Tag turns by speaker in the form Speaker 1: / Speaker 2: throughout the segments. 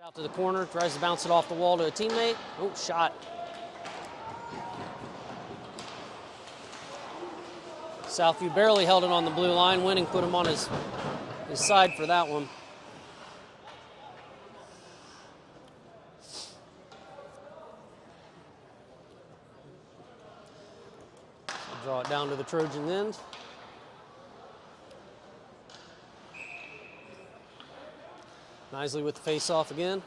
Speaker 1: Out to the corner, tries to bounce it off the wall to a teammate. Oh, shot. Southview barely held it on the blue line. Winning put him on his side for that one. So draw it down to the Trojan end. Nisley with the face-off again.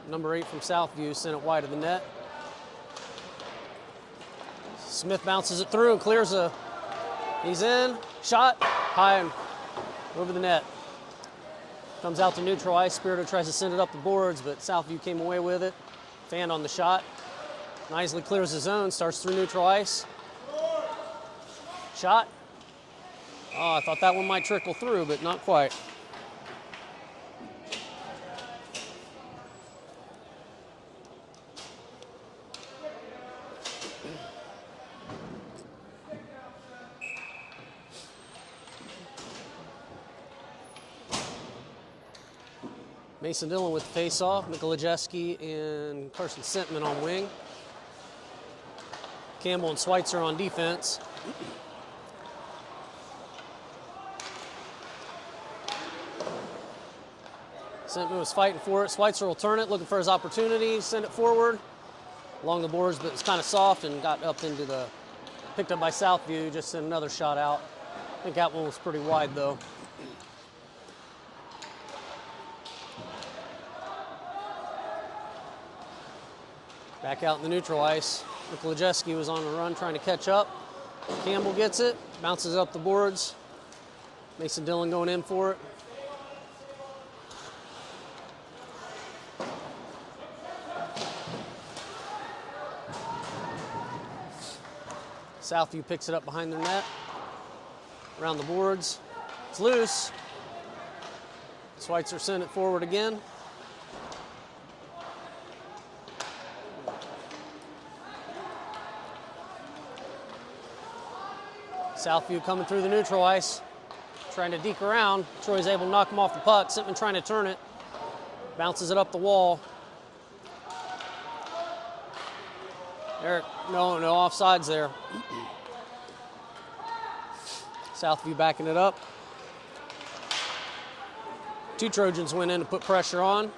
Speaker 1: Number 8 from Southview sent it wide of the net. Smith bounces it through and clears a. He's in. Shot high and over the net. Comes out to neutral ice. Spirito tries to send it up the boards, but Southview came away with it. Fanned on the shot. Nisley clears his zone. Starts through neutral ice. Shot. Oh, I thought that one might trickle through, but not quite. Mason Dillon with the face-off. Mikolajeski and Carson Sentman on wing. Campbell and Schweitzer on defense. Sentman was fighting for it. Schweitzer will turn it, looking for his opportunity, send it forward along the boards, but it's kind of soft and got up into the, picked up by Southview, just sent another shot out. I think that one was pretty wide though. Back out in the neutral ice. Mikolajeski was on the run trying to catch up. Campbell gets it, bounces up the boards. Mason Dillon going in for it. Southview picks it up behind their net. Around the boards. It's loose. Schweitzer sent it forward again. Southview coming through the neutral ice. Trying to deke around. Troy's able to knock him off the puck. Sentman trying to turn it. Bounces it up the wall. Eric, no offsides there. Southview backing it up. Two Trojans went in to put pressure on.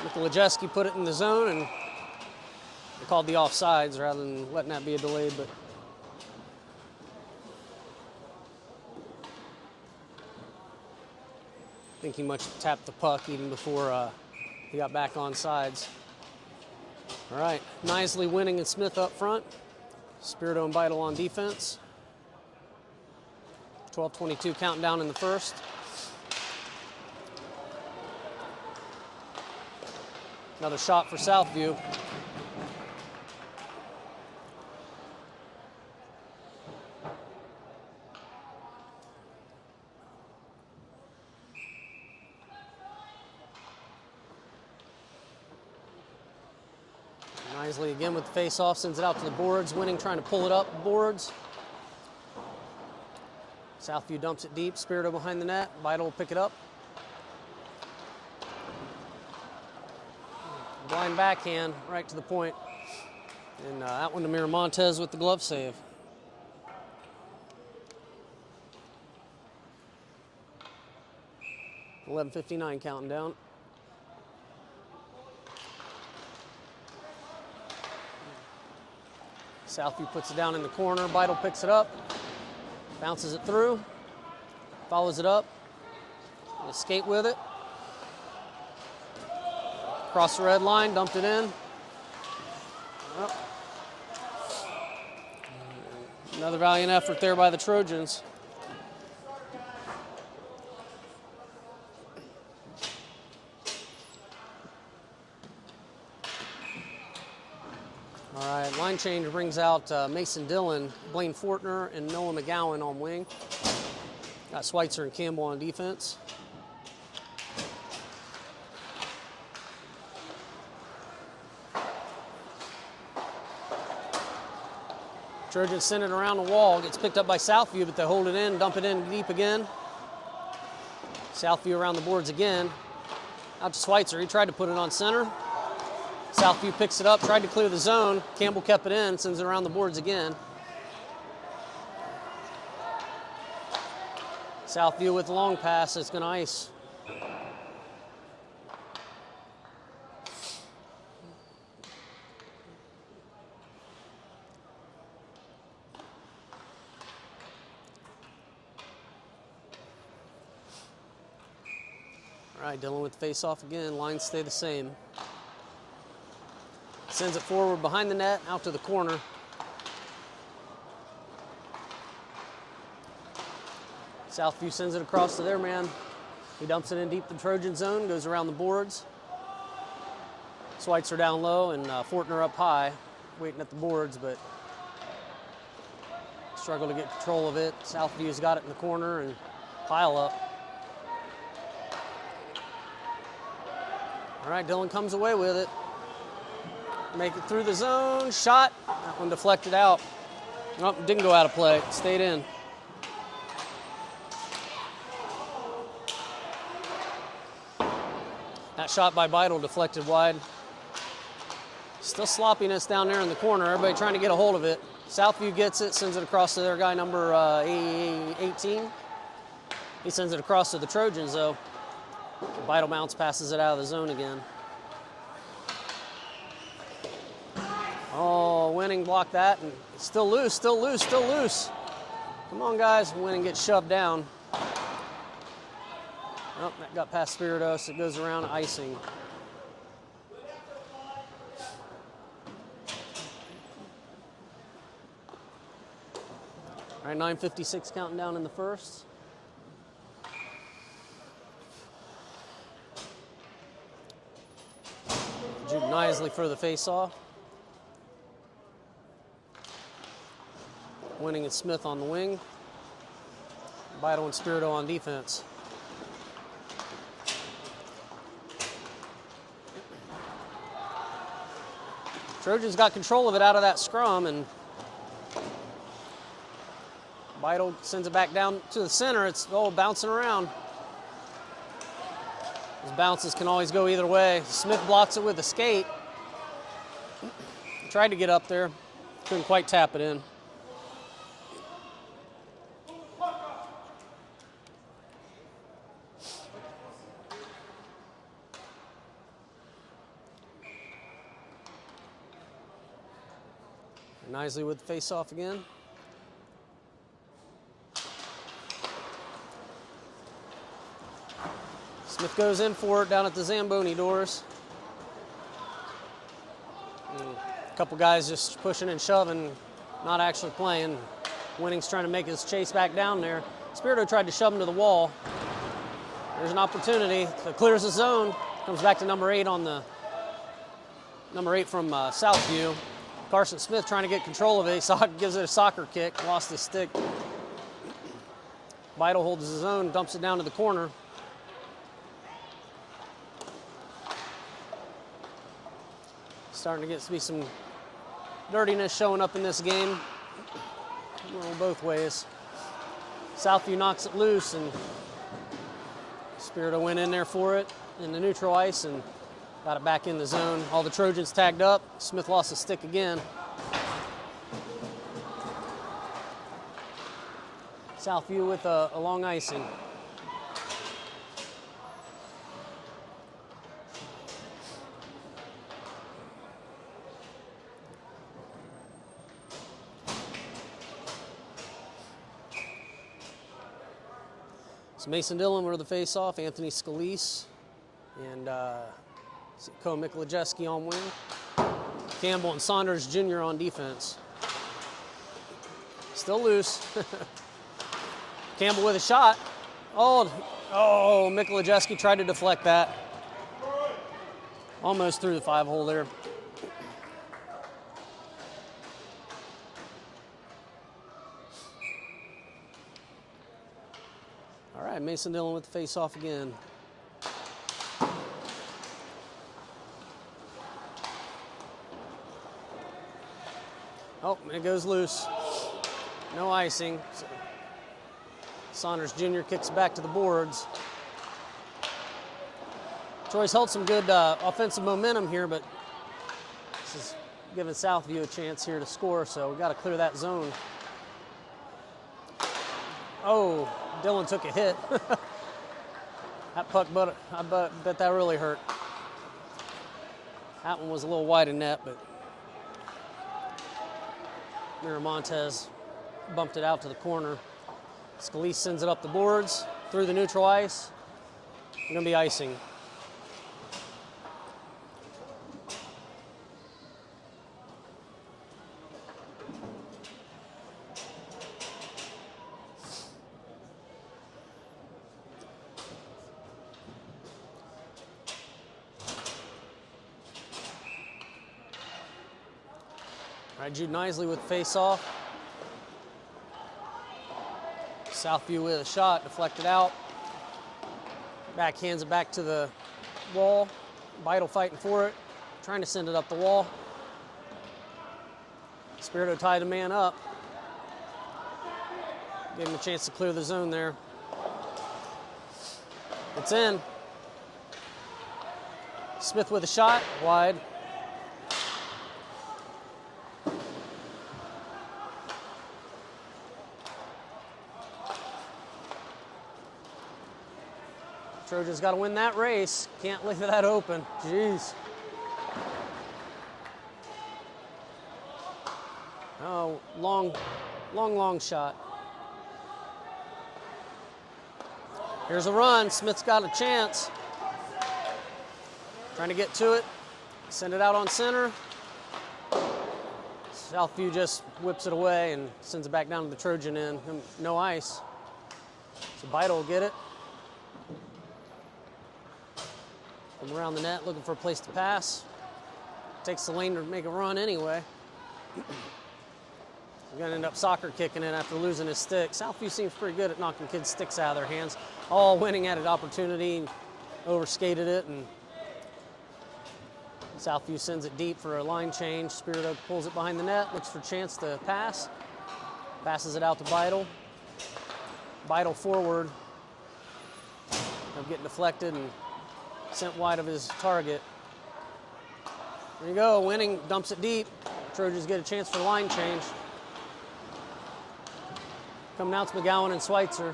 Speaker 1: Mikolajeski put it in the zone, and they called the offsides rather than letting that be a delay. But I think he must have tapped the puck even before he got back on sides. All right, Nisley, Winning, and Smith up front. Spirito and Beidel on defense. 12:22 counting down in the first. Another shot for Southview. Nisley again with the face-off, sends it out to the boards. Winning trying to pull it up the boards. Southview dumps it deep. Spirito behind the net. Beidel will pick it up. Blind backhand right to the point. And that one to Miramontes with the glove save. .11:59 counting down. Southview puts it down in the corner. Beidel picks it up. Bounces it through. Follows it up. They skate with it. Across the red line, dumped it in. Well, another valiant effort there by the Trojans. All right, line change brings out Mason Dillon, Blaine Fortner, and Noah McGowan on wing. Got Schweitzer and Campbell on defense. Trojans send it around the wall. Gets picked up by Southview, but they hold it in, dump it in deep again. Southview around the boards again. Out to Schweitzer. He tried to put it on center. Southview picks it up, tried to clear the zone. Campbell kept it in, sends it around the boards again. Southview with the long pass. It's going to ice. All right, Dillon with the face-off again. Lines stay the same. Sends it forward behind the net, out to the corner. Southview sends it across to their man. He dumps it in deep the Trojan zone, goes around the boards. Schweitzer down low and Fortner up high, waiting at the boards, but struggle to get control of it. Southview's got it in the corner and pile up. All right, Dillon comes away with it. Make it through the zone, shot. That one deflected out. Nope, didn't go out of play, stayed in. That shot by Beidel deflected wide. Still sloppiness down there in the corner. Everybody trying to get a hold of it. Southview gets it, sends it across to their guy number 18. He sends it across to the Trojans, though. Beidel bounce passes it out of the zone again. Oh, Winning blocked that, and it's still loose, still loose, still loose. Come on, guys. Winning gets shoved down. Oh, that got past Spiritos. It goes around icing. All right, 9:56 counting down in the first. Jude Nisley for the face-off. Winning and Smith on the wing. Beidel and Spirito on defense. Trojans got control of it out of that scrum, and Beidel sends it back down to the center. It's bouncing around. Those bounces can always go either way. Smith blocks it with a skate. Tried to get up there, couldn't quite tap it in. Nisley with the face-off again. Smith goes in for it down at the Zamboni doors. A couple guys just pushing and shoving, not actually playing. Winning's trying to make his chase back down there. Spirito tried to shove him to the wall. There's an opportunity. So clears the zone. Comes back to number 8 on the number 8 from Southview. Carson Smith trying to get control of it. He gives it a soccer kick, lost his stick. Beidel holds his own, dumps it down to the corner. Starting to get to be some dirtiness showing up in this game. Well, both ways. Southview knocks it loose, and Spirito went in there for it in the neutral ice and got it back in the zone. All the Trojans tagged up. Smith lost his stick again. Southview with a long icing. So Mason Dillon were the face-off. Anthony Scalise and Ko Mikolajewski on wing. Campbell and Saunders Jr. on defense. Still loose. Campbell with a shot. Oh, Mikolajewski tried to deflect that. Almost through the 5-hole there. All right, Mason Dillon with the face-off again. Oh, it goes loose. No icing. Saunders Jr. kicks back to the boards. Troy's held some good offensive momentum here, but this is giving Southview a chance here to score, so we got to clear that zone. Oh, Dylan took a hit. That puck, I bet that really hurt. That one was a little wide of net, but Miramontes bumped it out to the corner. Scalise sends it up the boards, through the neutral ice. Going to be icing. All right, Jude Nisley with face-off. Southview with a shot, deflected out. Backhands it back to the wall. Vital fighting for it, trying to send it up the wall. Spirito tied the man up. Gave him a chance to clear the zone there. It's in. Smith with a shot, wide. Trojans got to win that race. Can't leave that open. Jeez. Oh, long shot. Here's a run. Smith's got a chance. Trying to get to it. Send it out on center. Southview just whips it away and sends it back down to the Trojan end. No ice. So Vital will get it. From around the net, looking for a place to pass. Takes the lane to make a run anyway. He's going to end up soccer kicking it after losing his stick. Southview seems pretty good at knocking kids' sticks out of their hands. All winning at an opportunity, overskated it, and Southview sends it deep for a line change. Spirito pulls it behind the net, looks for a chance to pass. Passes it out to Vital. Vital forward. They're getting deflected and sent wide of his target. There you go, winning, dumps it deep. Trojans get a chance for line change. Coming out to McGowan and Schweitzer.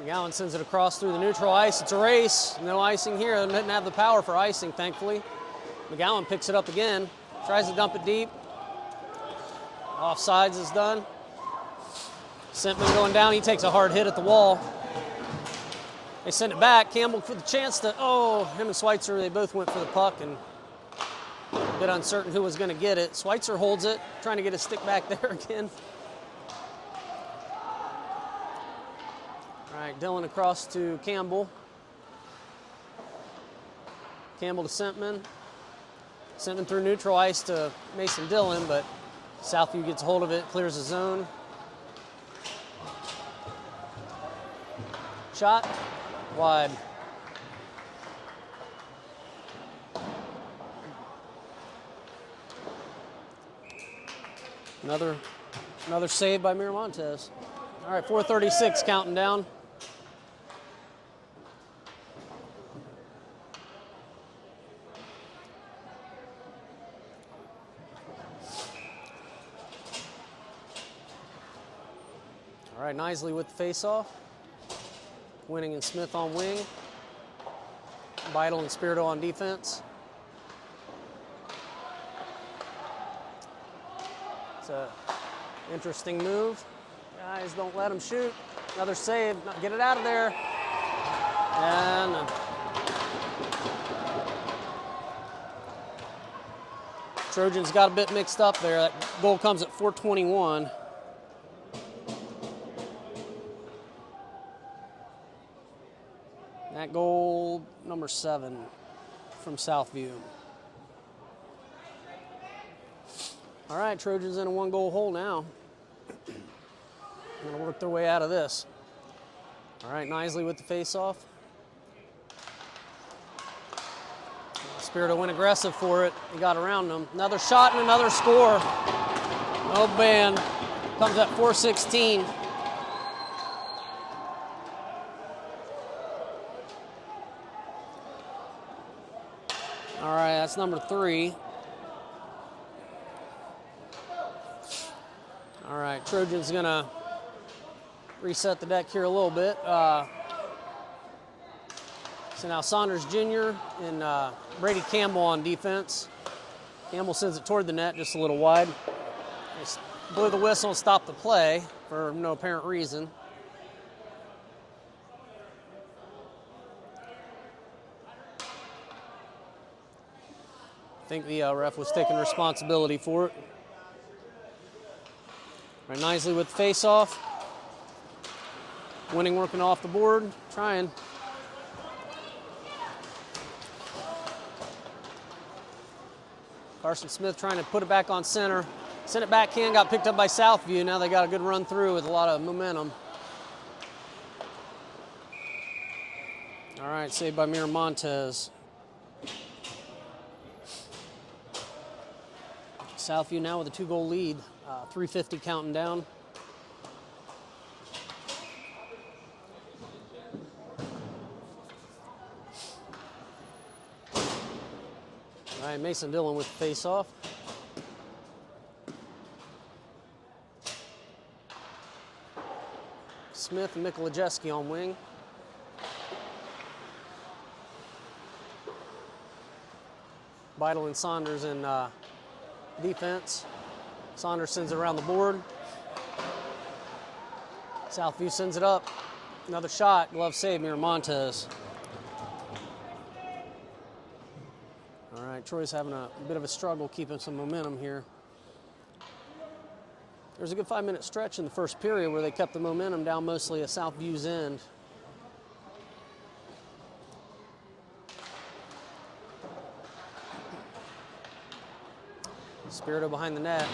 Speaker 1: McGowan sends it across through the neutral ice. It's a race. No icing here. They didn't have the power for icing, thankfully. McGowan picks it up again. Tries to dump it deep. Offsides is done. Sentman going down. He takes a hard hit at the wall. They send it back. Campbell for the chance to, him and Schweitzer, they both went for the puck and a bit uncertain who was going to get it. Schweitzer holds it, trying to get his stick back there again. All right, Dillon across to Campbell. Campbell to Sentman. Sentman through neutral ice to Mason Dillon, but Southview gets hold of it, clears the zone. Shot, wide. Another save by Miramontes. All right, 4:36 counting down. All right, Nisley with the face-off. Winning and Smith on wing. Vital and Spirito on defense. It's an interesting move. Guys, don't let him shoot. Another save. Get it out of there. And Trojans got a bit mixed up there. That goal comes at 4:21. That goal, number 7 from Southview. All right, Trojans in a 1-goal hole now. Going to work their way out of this. All right, Nisley with the face-off. Spirito went aggressive for it. He got around them. Another shot and another score. Oh, man. Comes at 4:16. All right, that's number 3. All right, Trojan's gonna reset the deck here a little bit. So now Saunders Jr. and Brady Campbell on defense. Campbell sends it toward the net, just a little wide. They blew the whistle and stopped the play for no apparent reason. I think the ref was taking responsibility for it. Right, Nisley with face-off. Winning working off the board, trying. Carson Smith trying to put it back on center. Sent it backhand, got picked up by Southview. Now they got a good run through with a lot of momentum. All right, saved by Miramontes. Southview now with a 2-goal lead. 3:50 counting down. All right, Mason Dillon with the face-off. Smith and Mikolajeski on wing. Beidel and Saunders in defense. Saunders sends it around the board. Southview sends it up. Another shot, glove save, Miramontes. All right, Troy's having a bit of a struggle keeping some momentum here. There was a good 5-minute stretch in the first period where they kept the momentum down mostly at Southview's end. Spirito behind the net.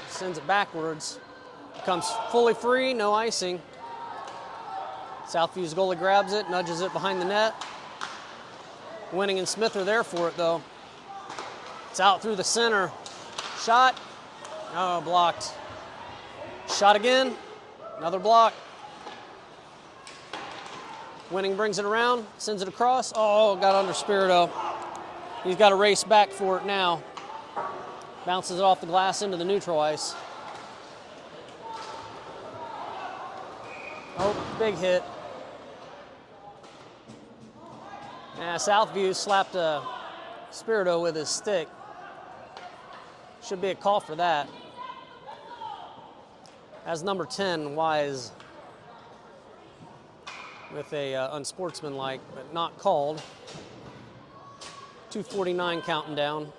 Speaker 1: Sends it backwards. Comes fully free, no icing. Southview's goalie grabs it, nudges it behind the net. Winning and Smith are there for it, though. It's out through the center. Shot. Oh, blocked. Shot again. Another block. Winning brings it around, sends it across. Oh, got under Spirito. He's got to race back for it now. Bounces it off the glass into the neutral ice. Oh, big hit. Yeah, Southview slapped Spirito with his stick. Should be a call for that. As number 10, Wise, with a unsportsmanlike, but not called. 2:49 counting down.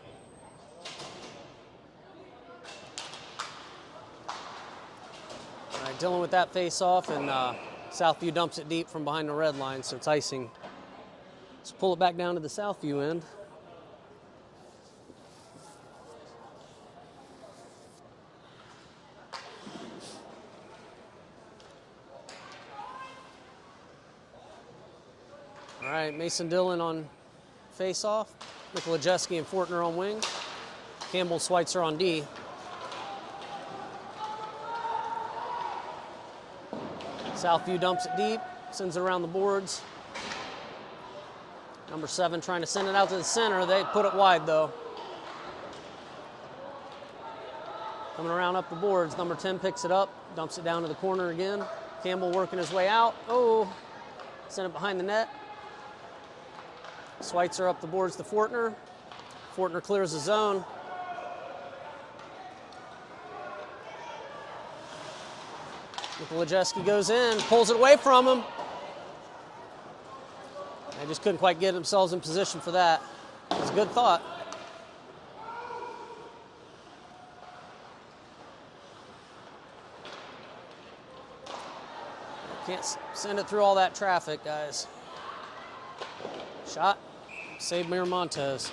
Speaker 1: All right, Dillon with that face-off, and Southview dumps it deep from behind the red line, so it's icing. Let's pull it back down to the Southview end. All right, Mason Dillon on face-off. Mikolajeski and Fortner on wing. Campbell Schweitzer on D. Southview dumps it deep, sends it around the boards. Number 7 trying to send it out to the center. They put it wide, though. Coming around up the boards. Number 10 picks it up, dumps it down to the corner again. Campbell working his way out. Oh, sent it behind the net. Schweitzer up the boards to Fortner. Fortner clears the zone. Mikolajeski goes in, pulls it away from him. They just couldn't quite get themselves in position for that. It was a good thought. Can't send it through all that traffic, guys. Shot. Save Miramontes.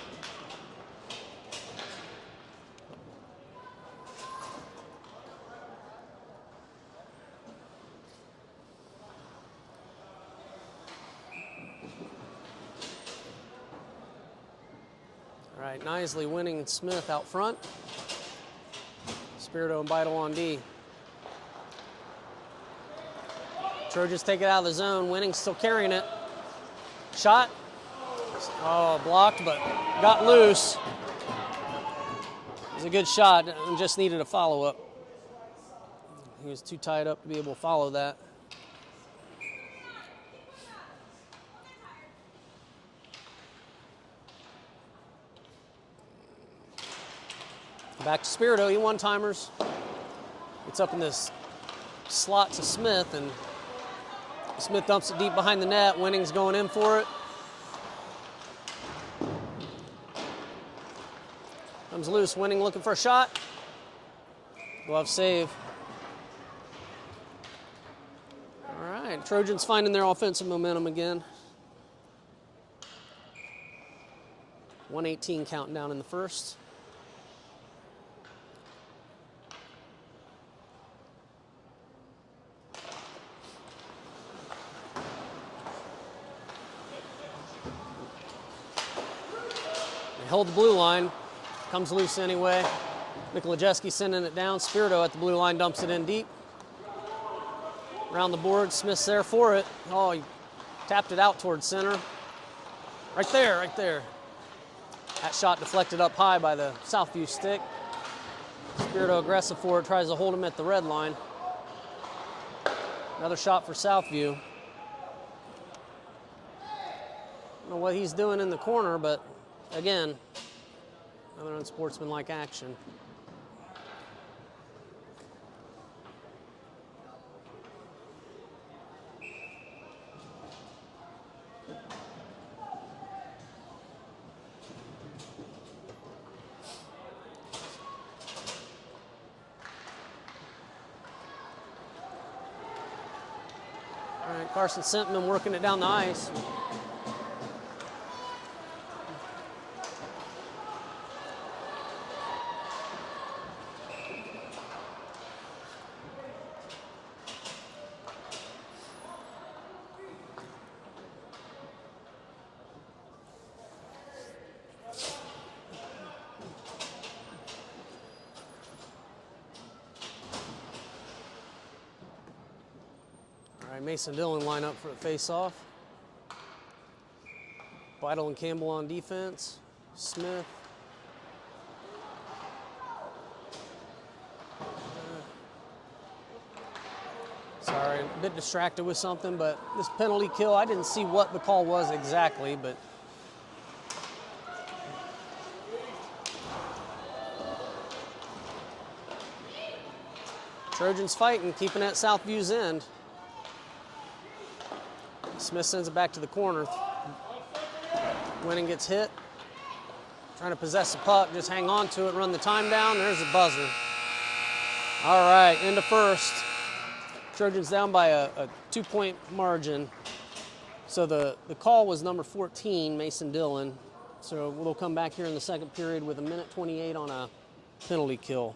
Speaker 1: All right, Nisley winning Smith out front. Spirito and Beidel on D. Trojans take it out of the zone. Winning still carrying it. Shot. Oh, blocked, but got loose. It was a good shot and just needed a follow-up. He was too tied up to be able to follow that. Back to Spirito, he one-timers. It's up in this slot to Smith, and Smith dumps it deep behind the net. Winning's going in for it. Comes loose, Winning looking for a shot. Glove save. All right, Trojans finding their offensive momentum again. 1:18 counting down in the first. They hold the blue line. Comes loose anyway. Mikolajewski sending it down. Spirito at the blue line dumps it in deep. Around the board, Smith's there for it. Oh, he tapped it out towards center. Right there, right there. That shot deflected up high by the Southview stick. Spirito aggressive for it, tries to hold him at the red line. Another shot for Southview. I don't know what he's doing in the corner, but again, another unsportsmanlike action. All right, Carson Sentman working it down the ice. Mason Dillon line up for the face-off. Vital and Campbell on defense. Smith. Sorry, a bit distracted with something, but this penalty kill, I didn't see what the call was exactly, but Trojans fighting, keeping at Southview's end. Smith sends it back to the corner. Winning gets hit. Trying to possess the puck, just hang on to it, run the time down. There's the buzzer. All right, end of first. Trojans down by a 2-point margin. So the call was number 14, Mason Dillon. So we'll come back here in the second period with 1:28 on a penalty kill.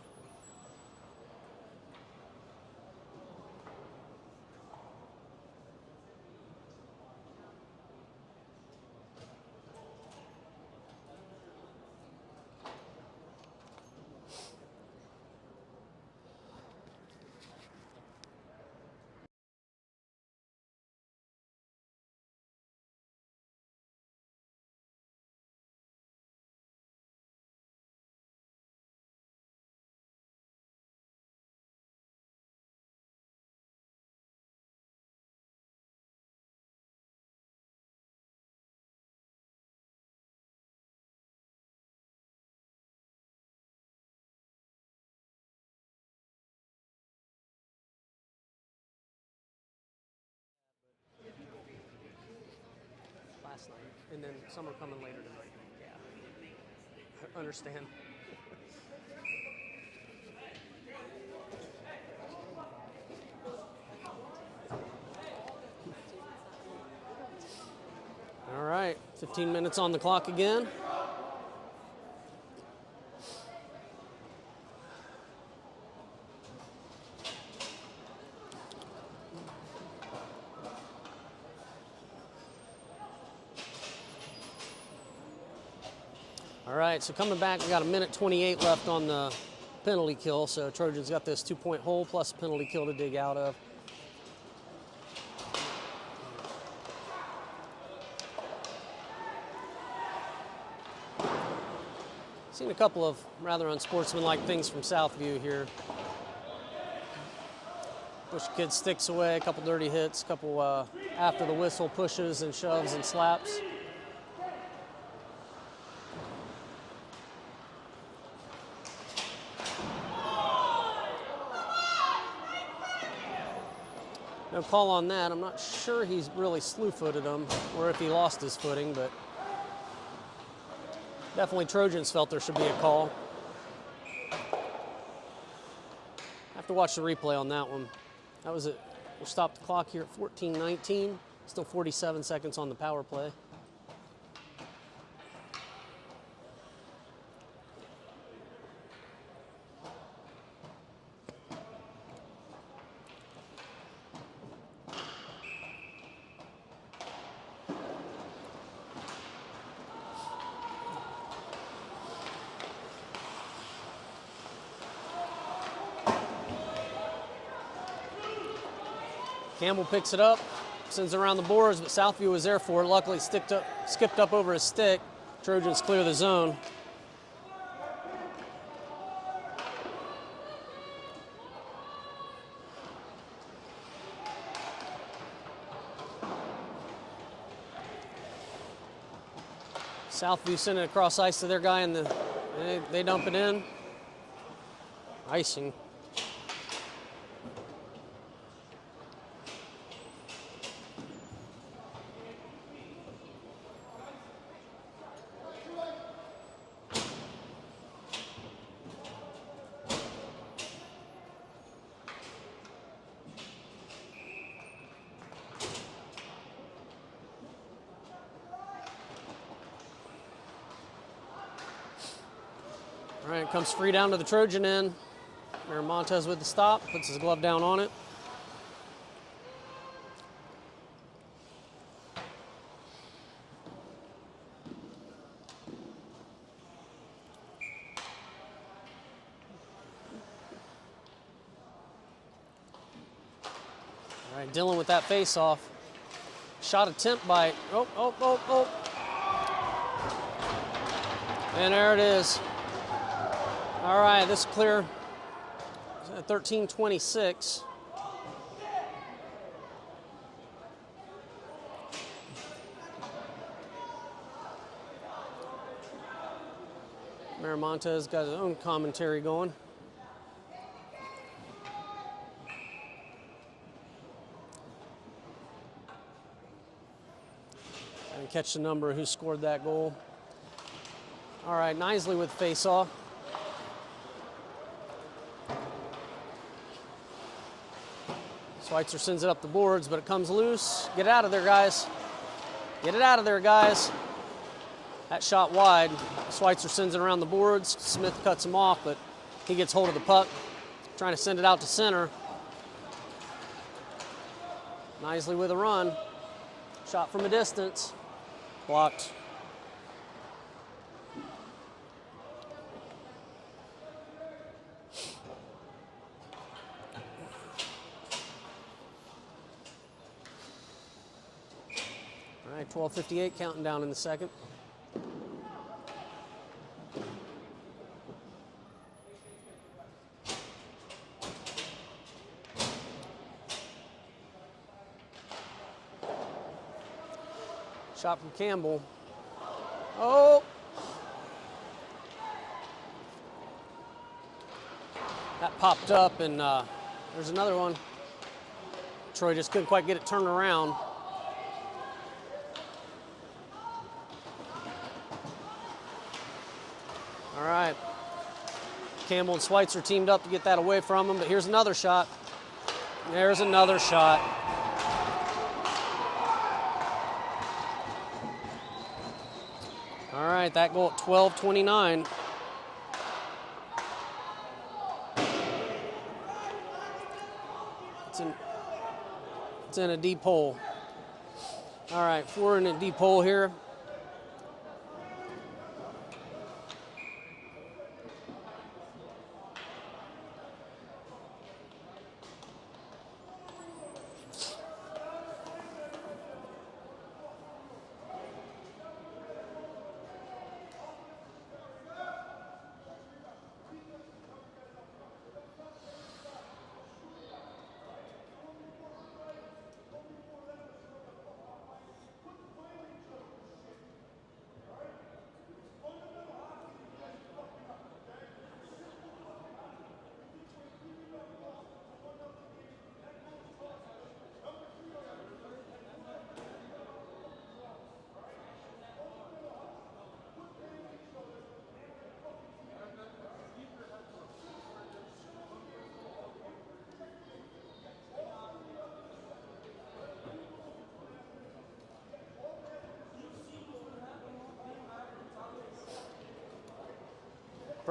Speaker 1: Last night, and then some are coming later tonight. Yeah, I understand. All right, 15 minutes on the clock again. All right, so coming back, we got 1:28 left on the penalty kill. So Trojans got this 2-point hole plus a penalty kill to dig out of. Seen a couple of rather unsportsmanlike things from Southview here. Push a kid sticks away, a couple dirty hits, a couple after the whistle pushes and shoves and slaps. No call on that. I'm not sure he's really slew-footed him or if he lost his footing, but definitely Trojans felt there should be a call. Have to watch the replay on that one. That was it. We'll stop the clock here at 14:19. Still 47 seconds on the power play. Campbell picks it up, sends it around the boards, but Southview was there for it. Luckily skipped up over his stick. Trojans clear the zone. Southview sent it across ice to their guy, and they dump it in. Icing. All right, comes free down to the Trojan end. Montez with the stop, puts his glove down on it. All right, Dillon with that face-off. Shot attempt by, oh. And there it is. All right, this is clear at 13:26. Mayor Montez got his own commentary going. And catch the number who scored that goal. All right, Nisley with face-off. Schweitzer sends it up the boards, but it comes loose. Get it out of there, guys. Get it out of there, guys. That shot wide. Schweitzer sends it around the boards. Smith cuts him off, but he gets hold of the puck, trying to send it out to center. Nisley with a run. Shot from a distance. Blocked. All right, 12:58, counting down in the second. Shot from Campbell. Oh! That popped up, and there's another one. Troy just couldn't quite get it turned around. All right. Campbell and Schweitzer teamed up to get that away from him, but here's another shot. There's another shot. All right, that goal at 12:29. It's in a deep hole. All right, 4 in a deep hole here.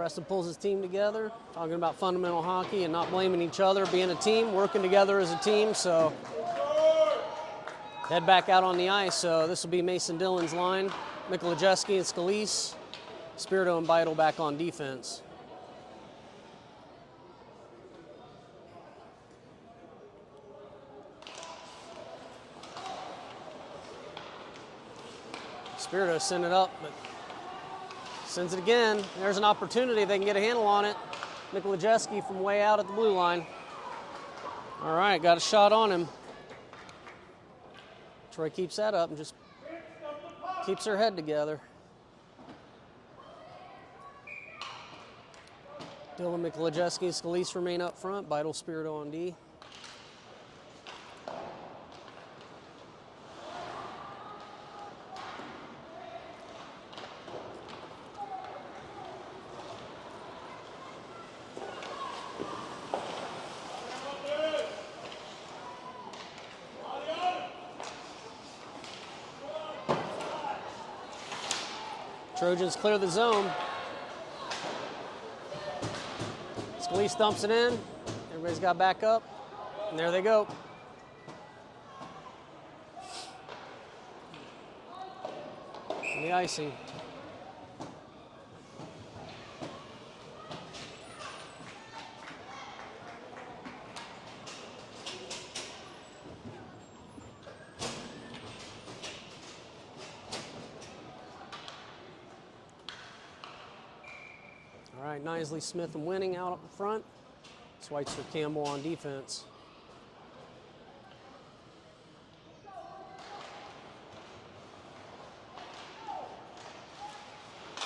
Speaker 1: Preston pulls his team together, talking about fundamental hockey and not blaming each other, being a team, working together as a team. So head back out on the ice. So this will be Mason Dillon's line. Mikolajewski and Scalise. Spirito and Beidel back on defense. Spirito send it up, but sends it again. There's an opportunity. They can get a handle on it. Mikolajewski from way out at the blue line. All right, got a shot on him. Troy keeps that up and just keeps her head together. Dylan, Mikolajewski, and Scalise remain up front. Beidel, Spirito on D. Trojans clear the zone. Scalise dumps it in. Everybody's got back up. And there they go. And the icing. All right, Nisley, Smith, and Winning out up front. Schweitzer, Campbell on defense.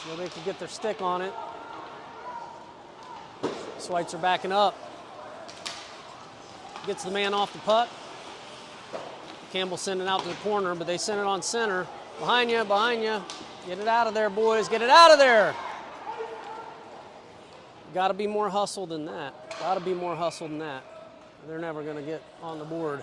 Speaker 1: Nobody could get their stick on it. Schweitzer backing up. Gets the man off the puck. Campbell sending out to the corner, but they send it on center. Behind you, behind you. Get it out of there, boys. Get it out of there. Got to be more hustle than that. Got to be more hustle than that. They're never going to get on the board.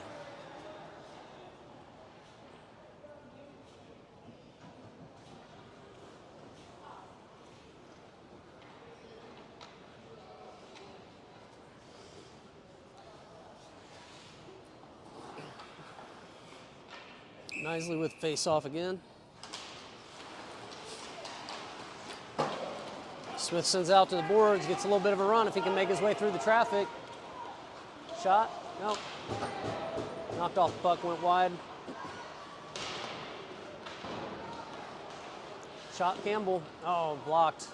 Speaker 1: Nisley with face-off again. Smith sends out to the boards, gets a little bit of a run if he can make his way through the traffic. Shot, nope. Knocked off the puck, went wide. Shot, Campbell, oh, blocked.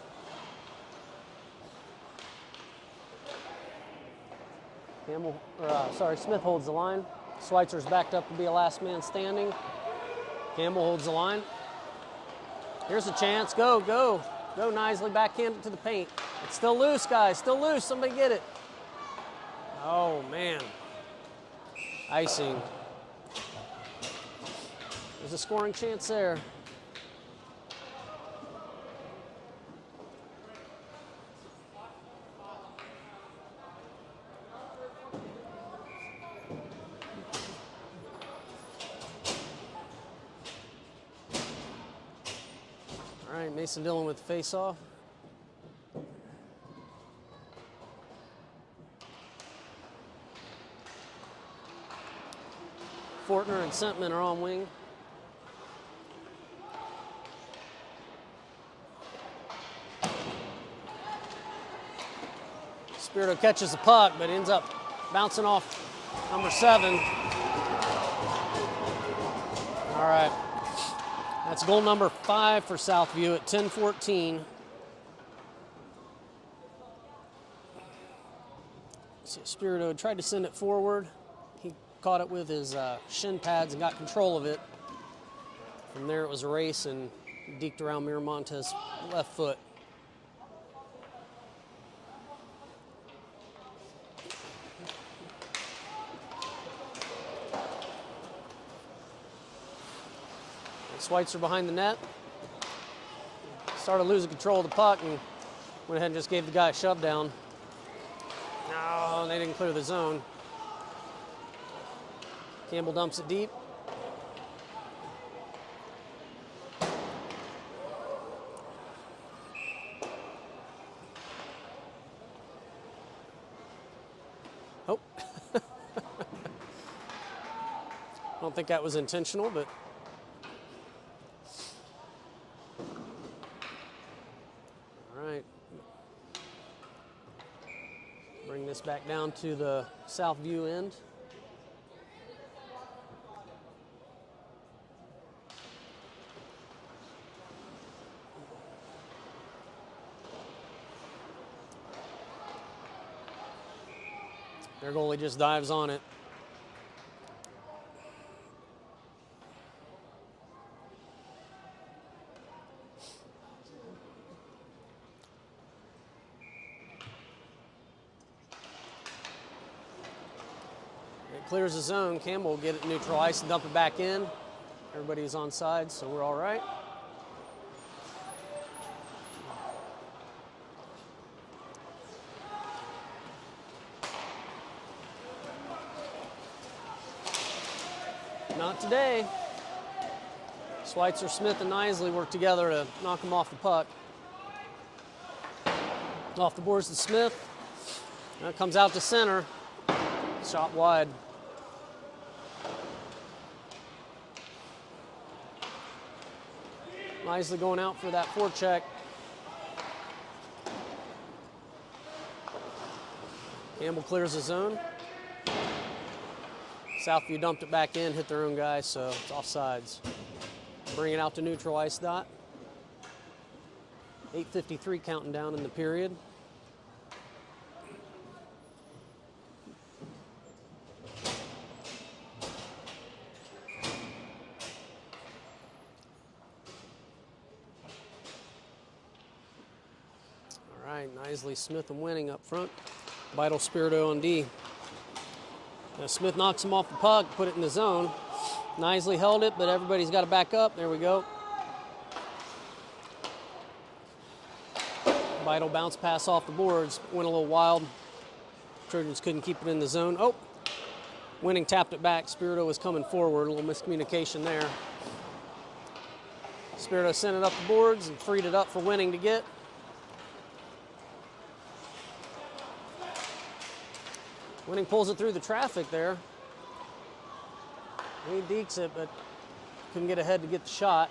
Speaker 1: Smith holds the line. Schweitzer's backed up to be a last man standing. Campbell holds the line. Here's a chance, go, go. Go, Nisley, backhand it to the paint. It's still loose, guys, still loose. Somebody get it. Oh, man. Icing. There's a scoring chance there. All right, Mason Dillon with the face-off. Fortner and Sentman are on wing. Spirito catches the puck, but ends up bouncing off number 7. All right. That's goal number 5 for Southview at 10-14. Spirito tried to send it forward. He caught it with his shin pads and got control of it. From there it was a race and deked around Miramontes' left foot. Schweitzer behind the net. Started losing control of the puck and went ahead and just gave the guy a shove down. No, they didn't clear the zone. Campbell dumps it deep. don't think that was intentional, but all right. Bring this back down to the Southview end. Their goalie just dives on it. It clears the zone. Campbell will get it neutral ice and dump it back in. Everybody's on side, so we're all right. Not today. Schweitzer, Smith, and Nisley work together to knock him off the puck. Off the boards to Smith. That comes out to center. Shot wide. Nisley going out for that forecheck. Campbell clears the zone. Southview dumped it back in, hit their own guy, so it's offsides. Bring it out to neutral ice dot. 8:53 counting down in the period. All right, Nisley, Smith, and Winning up front. Vital, Spirito on D. Now Smith knocks him off the puck, put it in the zone. Nisley held it, but everybody's got to back up. There we go. Vital bounce pass off the boards. Went a little wild. Trojans couldn't keep it in the zone. Oh, Winning tapped it back. Spirito was coming forward. A little miscommunication there. Spirito sent it up the boards and freed it up for Winning to get. Winning pulls it through the traffic there. He dekes it, but couldn't get ahead to get the shot.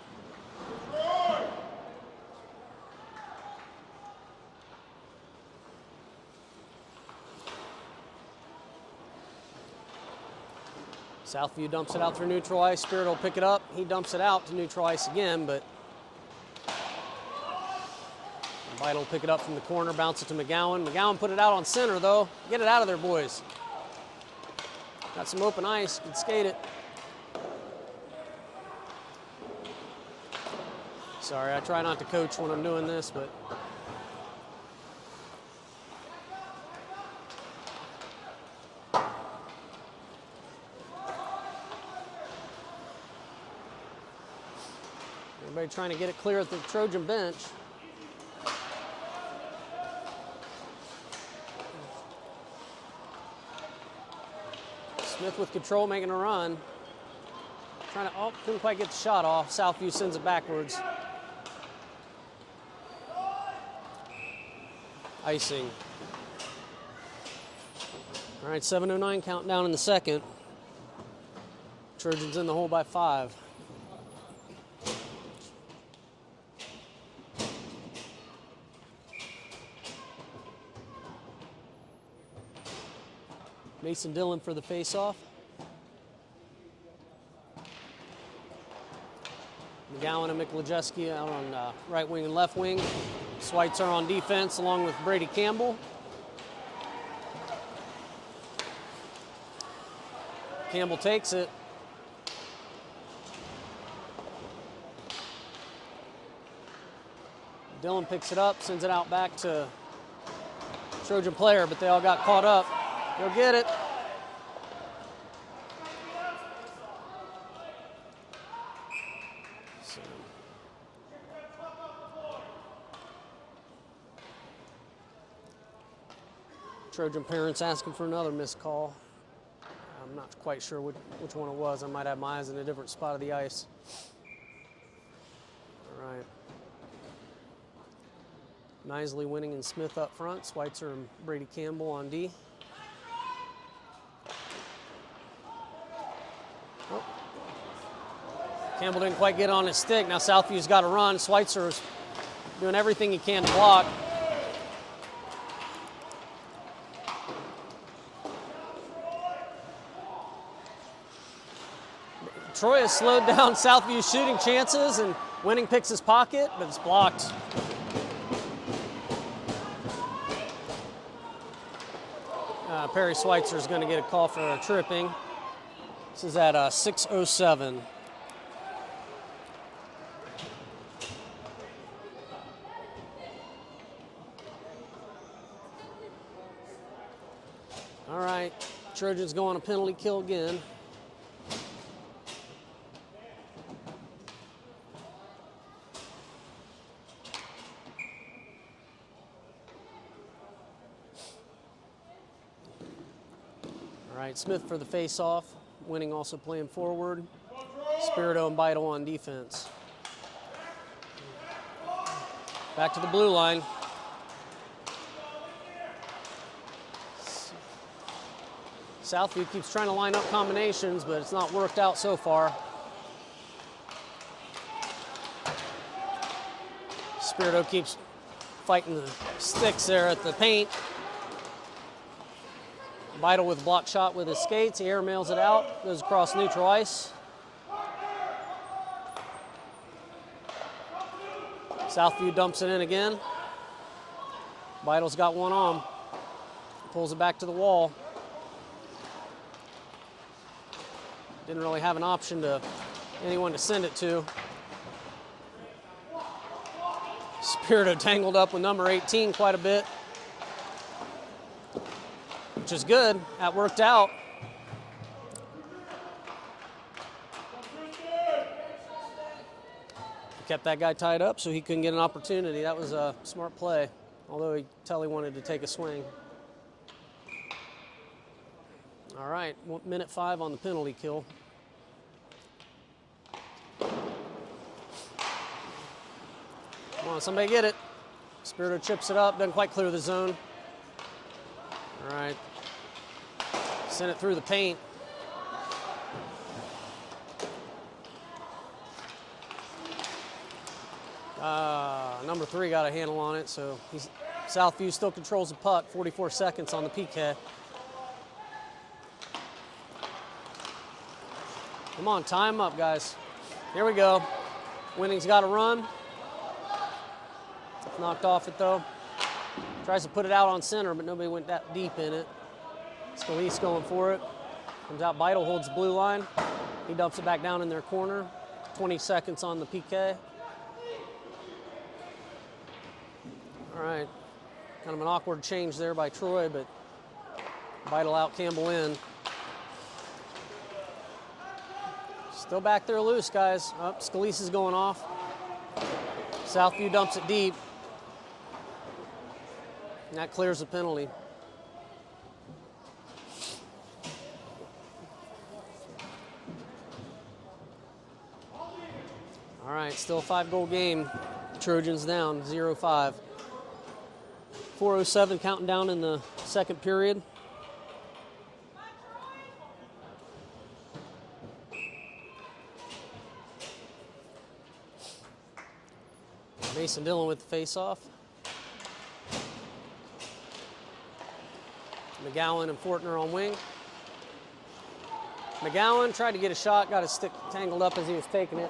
Speaker 1: Southview dumps it out through neutral ice. Spirit will pick it up. He dumps it out to neutral ice again, but Vital will pick it up from the corner, bounce it to McGowan. McGowan put it out on center, though. Get it out of there, boys. Got some open ice. Can skate it. Sorry, I try not to coach when I'm doing this, but everybody trying to get it clear at the Trojan bench. Smith with control, making a run. Trying to, oh, couldn't quite get the shot off. Southview sends it backwards. Icing. All right, 7:09 countdown in the second. Trojans in the hole by 5. Mason Dillon for the face-off. McGowan and Miklajewski out on right wing and left wing. Schweitzer on defense along with Brady Campbell. Campbell takes it. Dillon picks it up, sends it out back to Trojan player, but they all got caught up. Go get it. So. Trojan parents asking for another missed call. I'm not quite sure which one it was. I might have my eyes in a different spot of the ice. All right. Nisley, Winning, and Smith up front. Schweitzer and Brady Campbell on D. Oh, Campbell didn't quite get on his stick. Now Southview's got to run. Schweitzer's doing everything he can to block. Troy has slowed down Southview's shooting chances, and Winning picks his pocket, but it's blocked. Perry Schweitzer is going to get a call for a tripping. This is at 6:07. All right, Trojans go on a penalty kill again. All right, Smith for the face-off. Winning also playing forward. Spirito and Beidel on defense. Back to the blue line. Southview keeps trying to line up combinations, but it's not worked out so far. Spirito keeps fighting the sticks there at the paint. Beidel with a block shot with his skates. He air mails it out, goes across neutral ice. Southview dumps it in again. Beidel's got one on. Pulls it back to the wall. Didn't really have an option to anyone to send it to. Spirito tangled up with number 18 quite a bit, which is good. That worked out. Kept that guy tied up so he couldn't get an opportunity. That was a smart play, although he tell he wanted to take a swing. All right, minute 5 on the penalty kill. Come on, somebody get it. Spirito chips it up, doesn't quite clear the zone. All right, send it through the paint. Number 3 got a handle on it, so Southview still controls the puck. 44 seconds on the PK. Come on, time up, guys. Here we go. Winning's got to run. Knocked off it, though. Tries to put it out on center, but nobody went that deep in it. Scalise going for it. Comes out, Beidel holds the blue line. He dumps it back down in their corner. 20 seconds on the PK. All right. Kind of an awkward change there by Troy, but Beidel out, Campbell in. Still back there loose, guys. Oh, Scalise is going off. Southview dumps it deep. And that clears the penalty. All right, still a 5-goal game. Trojans down 0-5. 4:07 counting down in the second period. Mason Dillon with the face-off. McGowan and Fortner on wing. McGowan tried to get a shot, got his stick tangled up as he was taking it.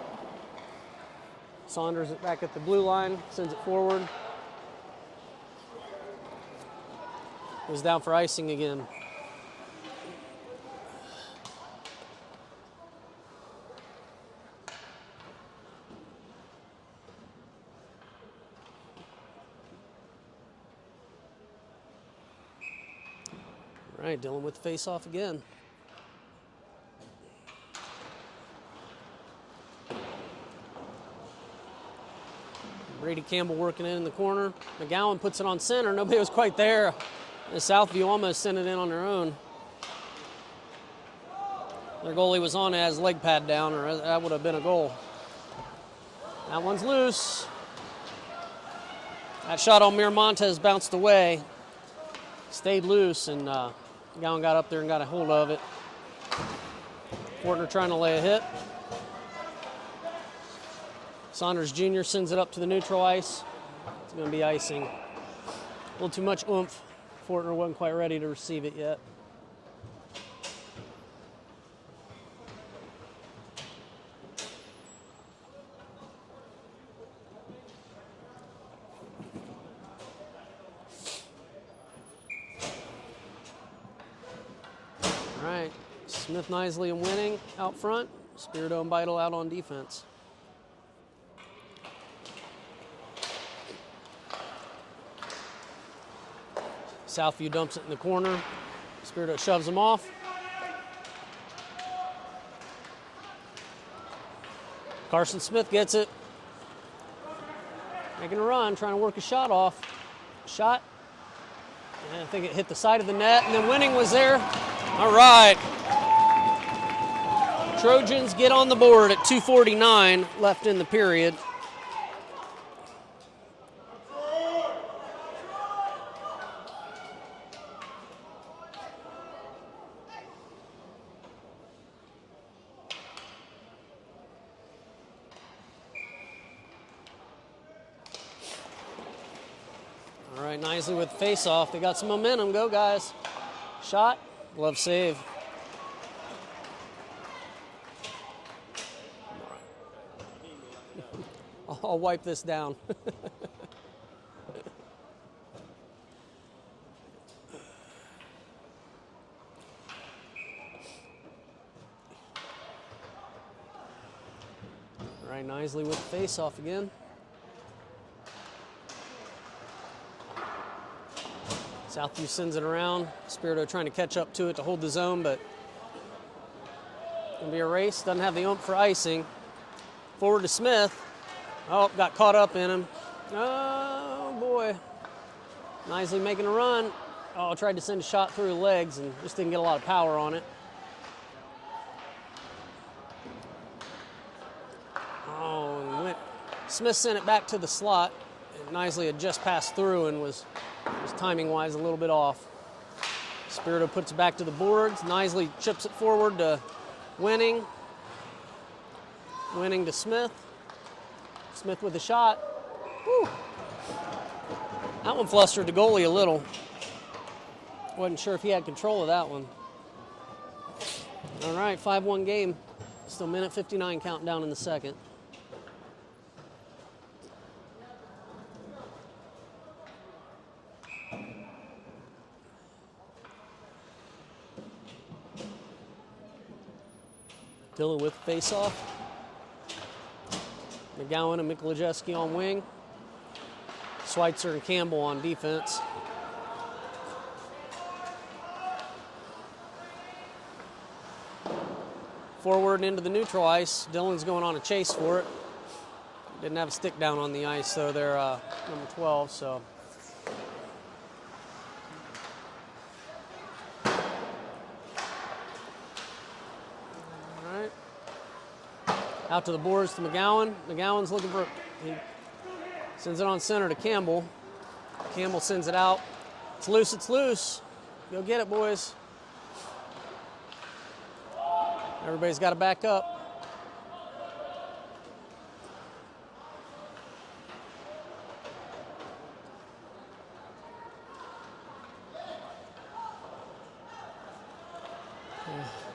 Speaker 1: Saunders back at the blue line, sends it forward. Goes down for icing again. All right, Dillon with the face-off again. Brady Campbell working in the corner. McGowan puts it on center. Nobody was quite there. And Southview almost sent it in on their own. Their goalie was on it, has leg pad down, or that would have been a goal. That one's loose. That shot on Miramontes bounced away. Stayed loose, and McGowan got up there and got a hold of it. Fortner trying to lay a hit. Saunders Jr. sends it up to the neutral ice. It's going to be icing. A little too much oomph. Fortner wasn't quite ready to receive it yet. All right, Smith, Nisley, and Winning out front. Spirito and Beidel out on defense. Southview dumps it in the corner. Spirito shoves him off. Carson Smith gets it. Making a run, trying to work a shot off. Shot. And I think it hit the side of the net, and then Winning was there. All right. Trojans get on the board at 2:49 left in the period. All right, Nisley with the face-off. They got some momentum. Go, guys. Shot. Glove save. I'll wipe this down. All right, Nisley with the face-off again. Southview sends it around. Spirito trying to catch up to it to hold the zone, but gonna be a race. Doesn't have the oomph for icing. Forward to Smith. Oh, got caught up in him. Oh, boy. Nisley making a run. Oh, tried to send a shot through the legs and just didn't get a lot of power on it. Oh, and Smith sent it back to the slot. And Nisley had just passed through and was timing-wise a little bit off. Spirito puts it back to the boards. Nisley chips it forward to Winning. Winning to Smith. Smith with a shot. Whew. That one flustered the goalie a little. Wasn't sure if he had control of that one. All right, 5-1 game. Still minute 59 counting down in the second. Dillon with face-off. McGowan and Mikolajewski on wing. Schweitzer and Campbell on defense. Forward and into the neutral ice. Dillon's going on a chase for it. Didn't have a stick down on the ice, though. They're number 12, so. Out to the boards to McGowan. McGowan's looking for, he sends it on center to Campbell. Campbell sends it out. It's loose, it's loose. Go get it, boys. Everybody's got to back up.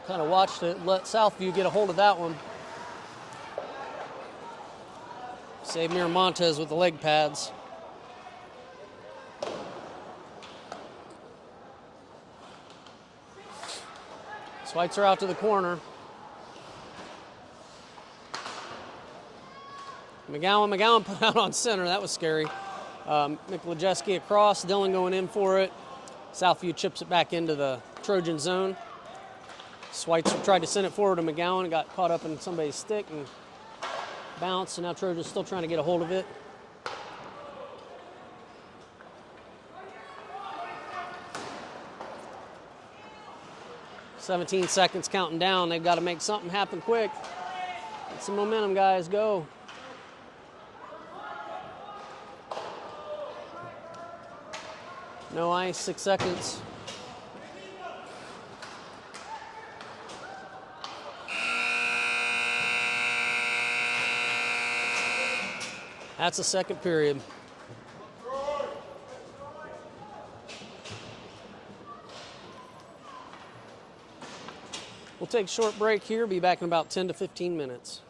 Speaker 1: Kind of watched it, let Southview get a hold of that one. Save Miramontes with the leg pads. Schweitzer out to the corner. McGowan put out on center. That was scary. Mikolajewski across. Dillon going in for it. Southview chips it back into the Trojan zone. Schweitzer tried to send it forward to McGowan and got caught up in somebody's stick and bounced, and now Trojan's still trying to get a hold of it. "17 seconds counting down. They've got to make something happen quick. Get some momentum, guys. Go. No ice, 6 seconds. That's the second period. We'll take a short break here. Be back in about 10 to 15 minutes.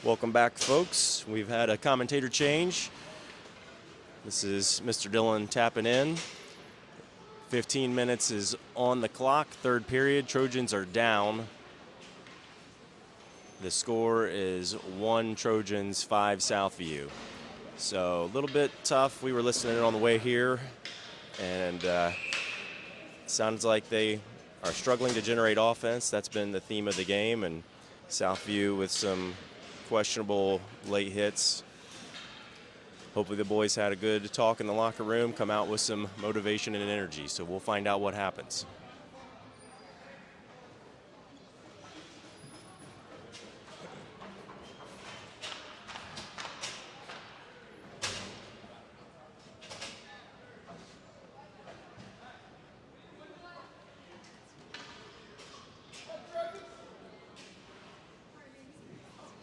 Speaker 2: Welcome back, folks. We've had a commentator change. This is Mr. Dillon tapping in. 15 minutes is on the clock, third period. Trojans are down. The score is 1 Trojans, 5 Southview. So a little bit tough. We were listening on the way here, and it sounds like they are struggling to generate offense. That's been the theme of the game, and Southview with some questionable late hits. Hopefully the boys had a good talk in the locker room, come out with some motivation and energy. So we'll find out what happens.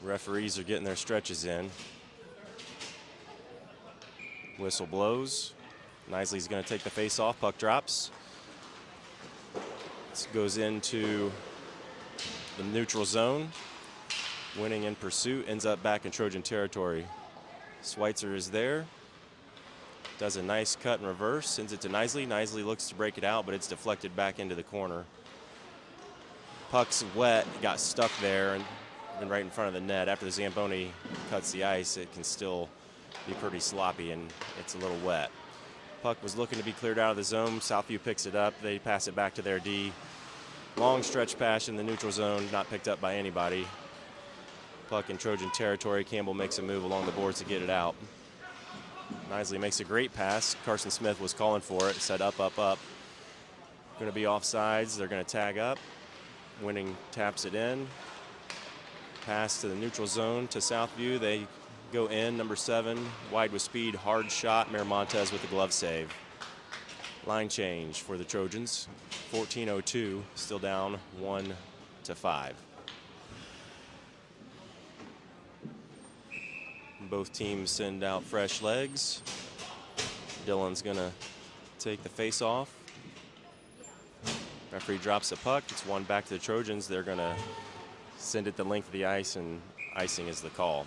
Speaker 2: Referees are getting their stretches in. Whistle blows. Knisely's going to take the face off. Puck drops. This goes into the neutral zone. Winning in pursuit, ends up back in Trojan territory. Schweitzer is there. Does a nice cut in reverse, sends it to Knisely. Knisely looks to break it out, but it's deflected back into the corner. Puck's wet, got stuck there and right in front of the net. After the Zamboni cuts the ice, it can still be pretty sloppy, and it's a little wet. Puck was looking to be cleared out of the zone. Southview picks it up. They pass it back to their D. Long stretch pass in the neutral zone, not picked up by anybody. Puck in Trojan territory. Campbell makes a move along the boards to get it out. Knisely makes a great pass. Carson Smith was calling for it. Said up, up, up. Going to be offsides. They're going to tag up. Winning taps it in. Pass to the neutral zone to Southview. They go in, number 7, wide with speed, hard shot. Miramontes with the glove save. Line change for the Trojans. 14:02, still down 1-5. Both teams send out fresh legs. Dillon's gonna take the face off. Referee drops the puck. It's one back to the Trojans. They're gonna send it the length of the ice, and icing is the call.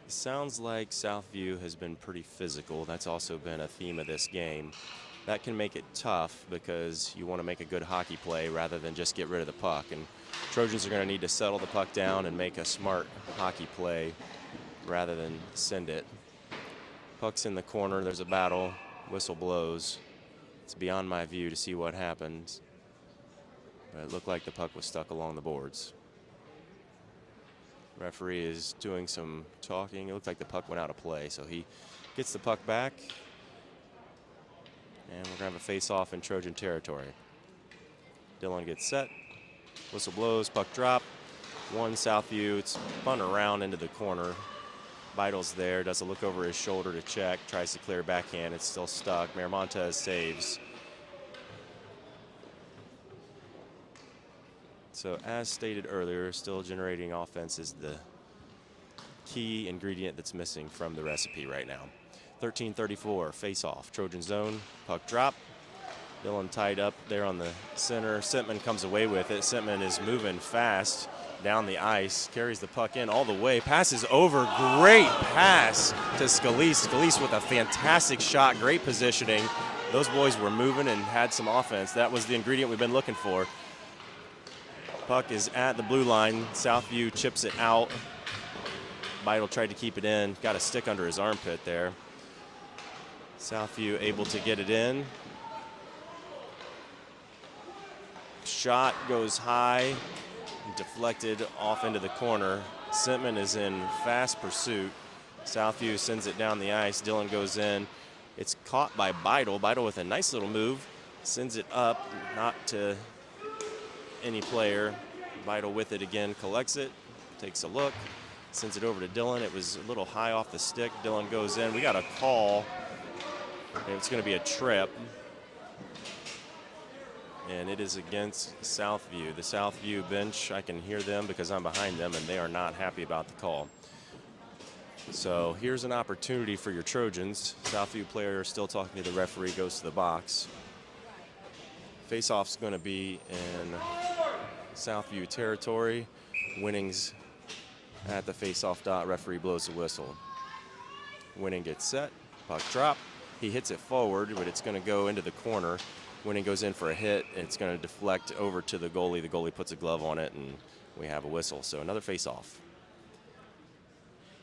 Speaker 2: It sounds like Southview has been pretty physical. That's also been a theme of this game. That can make it tough because you want to make a good hockey play rather than just get rid of the puck. And Trojans are going to need to settle the puck down and make a smart hockey play rather than send it. Puck's in the corner. There's a battle. Whistle blows. It's beyond my view to see what happens. But it looked like the puck was stuck along the boards. Referee is doing some talking. It looked like the puck went out of play, so he gets the puck back. And we're going to have a face-off in Trojan territory. Dillon gets set. Whistle blows. Puck drop. 1 Southview. It's spun around into the corner. Vital's there. Does a look over his shoulder to check. Tries to clear backhand. It's still stuck. Miramontes saves. So as stated earlier, still generating offense is the key ingredient that's missing from the recipe right now. 13:34, face-off, Trojan zone, puck drop. Dillon tied up there on the center. Sentman comes away with it. Sentman is moving fast down the ice, carries the puck in all the way, passes over. Great pass to Scalise. Scalise with a fantastic shot, great positioning. Those boys were moving and had some offense. That was the ingredient we've been looking for. Puck is at the blue line. Southview chips it out. Vital tried to keep it in. Got a stick under his armpit there. Southview able to get it in. Shot goes high. Deflected off into the corner. Sentman is in fast pursuit. Southview sends it down the ice. Dillon goes in. It's caught by Vital. Vital with a nice little move. Sends it up, not to any player. Vital with it again, collects it, takes a look, sends it over to Dillon. It was a little high off the stick. Dillon goes in. We got a call. It's going to be a trip. And it is against Southview. The Southview bench, I can hear them because I'm behind them, and they are not happy about the call. So here's an opportunity for your Trojans. Southview player still talking to the referee, goes to the box. Face-off's going to be in Southview territory. Winning's at the face-off dot. Referee blows the whistle. Winning gets set. Puck drop. He hits it forward, but it's going to go into the corner. Winning goes in for a hit. It's going to deflect over to the goalie. The goalie puts a glove on it, and we have a whistle. So another face-off.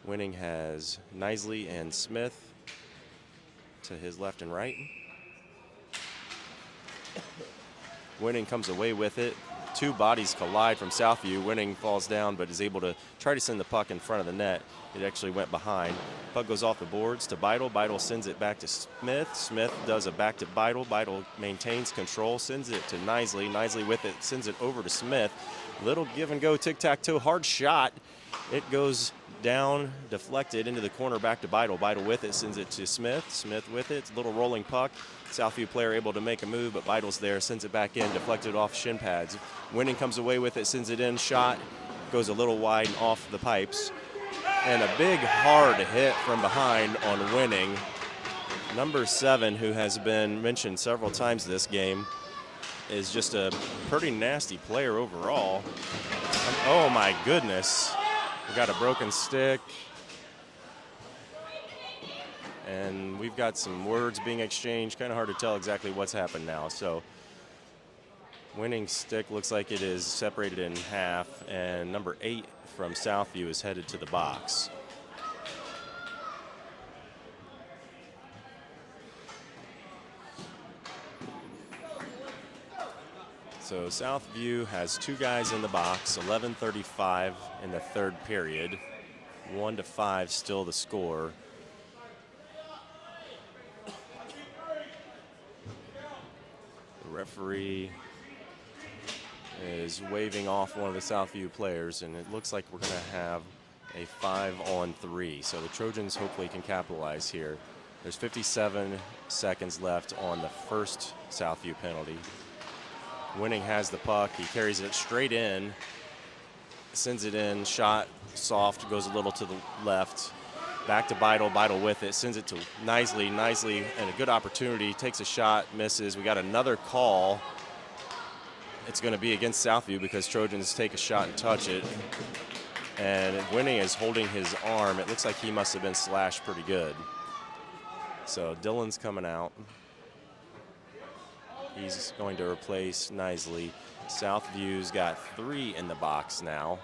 Speaker 2: Winning has Nisley and Smith to his left and right. Winning comes away with it. Two bodies collide from Southview. Winning falls down but is able to try to send the puck in front of the net. It actually went behind. Puck goes off the boards to Beidel. Beidel sends it back to Smith. Smith does a back to Beidel. Beidel maintains control, sends it to Nisley. Nisley with it, sends it over to Smith. Little give and go, tic-tac-toe, hard shot. It goes down, deflected into the corner, back to Beidel. Beidel with it, sends it to Smith. Smith with it, little rolling puck. Southview player able to make a move, but Beidel's there, sends it back in, deflected off shin pads. Winning comes away with it, sends it in, shot, goes a little wide and off the pipes. And a big hard hit from behind on Winning. Number 7, who has been mentioned several times this game, is just a pretty nasty player overall. Oh my goodness. We got a broken stick. And we've got some words being exchanged. Kind of hard to tell exactly what's happened now. So Winning stick looks like it is separated in half, and number 8 from Southview is headed to the box. So Southview has 2 guys in the box, 11:35 in the third period. 1-5 still the score. The referee is waving off one of the Southview players, and it looks like we're going to have a 5-on-3. So the Trojans hopefully can capitalize here. There's 57 seconds left on the first Southview penalty. Winning has the puck. He carries it straight in, sends it in, shot soft, goes a little to the left. Back to Beidel. Beidel with it, sends it to Nisley. Nisley, and a good opportunity, takes a shot, misses. We got another call. It's going to be against Southview because Trojans take a shot and touch it. And Winning is holding his arm. It looks like he must have been slashed pretty good. So Dylan's coming out. He's going to replace Nisley. Southview's got 3 in the box now.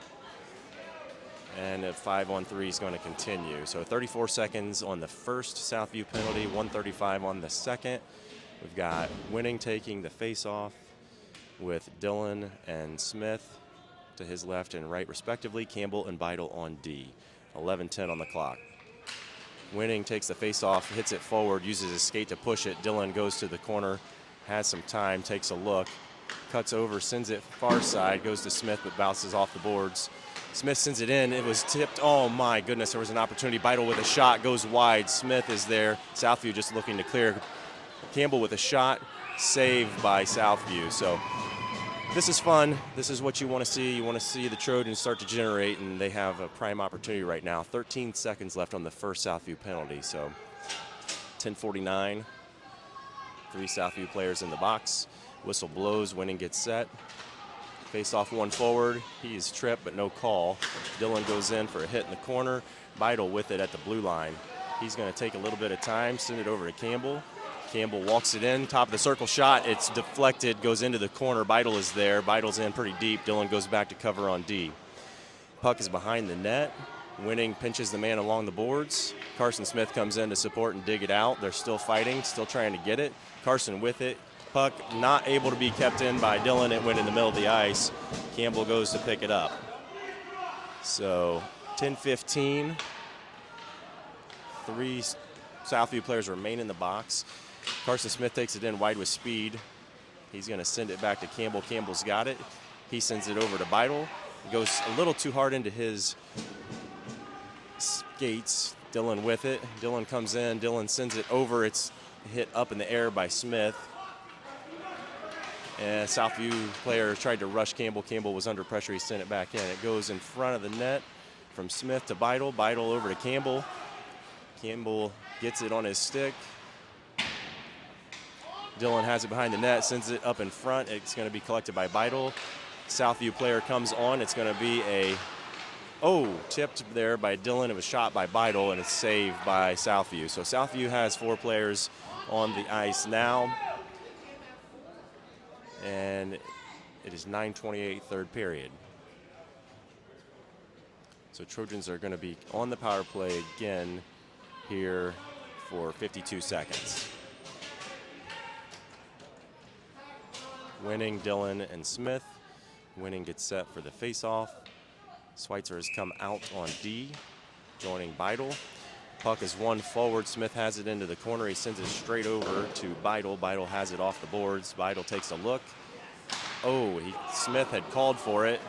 Speaker 2: And a 5-on-3 is going to continue. So 34 seconds on the first Southview penalty, 1:35 on the second. We've got Winning taking the face-off with Dylan and Smith to his left and right respectively. Campbell and Beidel on D. 11:10 on the clock. Winning takes the face-off, hits it forward, uses his skate to push it. Dylan goes to the corner, has some time, takes a look, cuts over, sends it far side, goes to Smith but bounces off the boards. Smith sends it in. It was tipped. Oh my goodness, there was an opportunity. Beidel with a shot, goes wide. Smith is there. Southview just looking to clear. Campbell with a shot, saved by Southview. So this is fun. This is what you want to see. You want to see the Trojans start to generate, and they have a prime opportunity right now. 13 seconds left on the first Southview penalty. So 10:49. 3 Southview players in the box. Whistle blows. Winning gets set. Face off one forward. He is tripped, but no call. Dylan goes in for a hit in the corner. Beidel with it at the blue line. He's going to take a little bit of time, send it over to Campbell. Campbell walks it in, top of the circle shot. It's deflected, goes into the corner. Beidel is there. Beidel's in pretty deep. Dylan goes back to cover on D. Puck is behind the net. Winning pinches the man along the boards. Carson Smith comes in to support and dig it out. They're still fighting, still trying to get it. Carson with it. Puck not able to be kept in by Dylan. It went in the middle of the ice. Campbell goes to pick it up. So 10:15. 3 Southview players remain in the box. Carson Smith takes it in wide with speed. He's going to send it back to Campbell. Campbell's got it. He sends it over to Beidel. Goes a little too hard into his skates. Dylan with it. Dylan comes in. Dylan sends it over. It's hit up in the air by Smith. And Southview player tried to rush Campbell. Campbell was under pressure. He sent it back in. It goes in front of the net. from Smith to Beidle. Beidle over to Campbell. Campbell gets it on his stick. Dillon has it behind the net, sends it up in front. It's going to be collected by Beidle. Southview player comes on. It's going to be tipped there by Dillon. It was shot by Beidle, and it's saved by Southview. So Southview has 4 players on the ice now. And it is 9:28, third period. So Trojans are going to be on the power play again here for 52 seconds. Winning, Dillon, and Smith. Winning gets set for the face-off. Schweitzer has come out on D, joining Beidle. Puck is won forward. Smith has it into the corner. He sends it straight over to Beidle. Beidle has it off the boards. Beidle takes a look. Smith had called for it.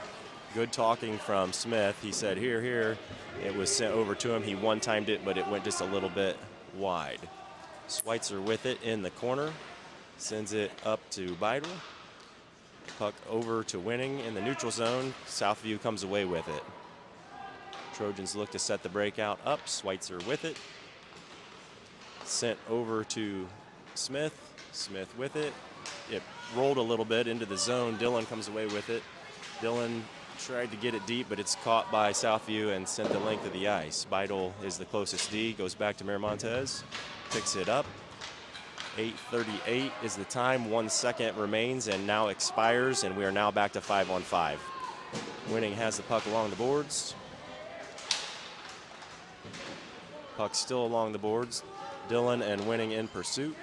Speaker 2: Good talking from Smith. He said, here, here. It was sent over to him. He one-timed it, but it went just a little bit wide. Schweitzer with it in the corner. Sends it up to Beidle. Puck over to Winning in the neutral zone. Southview comes away with it. Trojans look to set the breakout up. Schweitzer with it. Sent over to Smith. Smith with it. It rolled a little bit into the zone. Dillon comes away with it. Dillon tried to get it deep, but it's caught by Southview and sent the length of the ice. Beidle is the closest D. Goes back to Miramontes. Picks it up. 8:38 is the time. 1 second remains and now expires, and we are now back to 5-on-5. Winning has the puck along the boards. Puck still along the boards. Dillon and Winning in pursuit.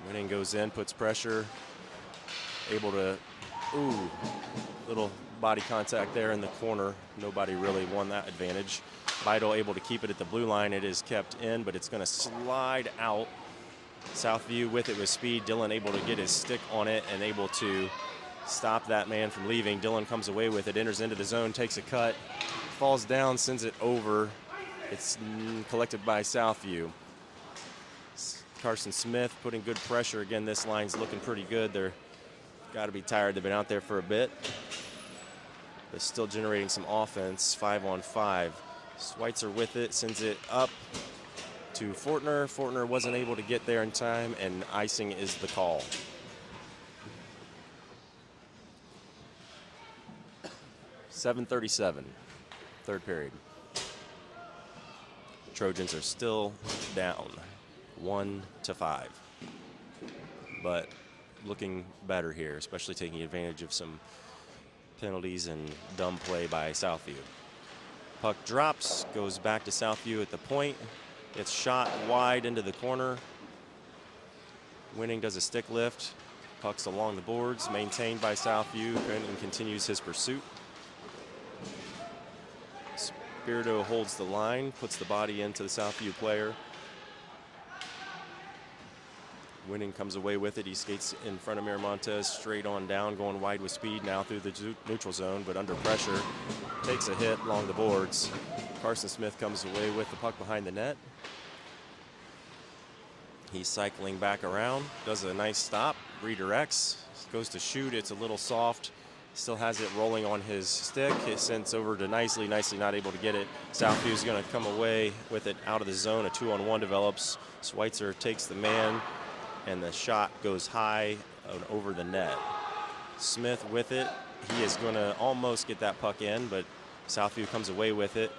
Speaker 2: Winning goes in, puts pressure. Able to, little body contact there in the corner. Nobody really won that advantage. Beidle able to keep it at the blue line. It is kept in, but it's going to slide out. Southview with it with speed. Dillon able to get his stick on it and able to stop that man from leaving. Dillon comes away with it, enters into the zone, takes a cut, falls down, sends it over. It's collected by Southview. Carson Smith putting good pressure. Again, this line's looking pretty good. They're got to be tired. They've been out there for a bit. They're still generating some offense. 5-on-5. Schweitzer with it, sends it up to Fortner. Fortner wasn't able to get there in time, and icing is the call. .37, third period. Trojans are still down 1-5, but looking better here, especially taking advantage of some penalties and dumb play by Southview. Puck drops, goes back to Southview at the point. It's shot wide into the corner. Winning does a stick lift. Puck's along the boards, maintained by Southview, and continues his pursuit. Spirito holds the line, puts the body into the Southview player. Winning comes away with it. He skates in front of Miramontes, straight on down, going wide with speed now through the neutral zone, but under pressure. Takes a hit along the boards. Carson Smith comes away with the puck behind the net. He's cycling back around, does a nice stop, redirects, goes to shoot. It's a little soft. Still has it rolling on his stick. It sends over to Nicely. Nicely not able to get it. Southview's going to come away with it out of the zone. A 2-on-1 develops. Schweitzer takes the man, and the shot goes high over the net. Smith with it. He is going to almost get that puck in, but Southview comes away with it.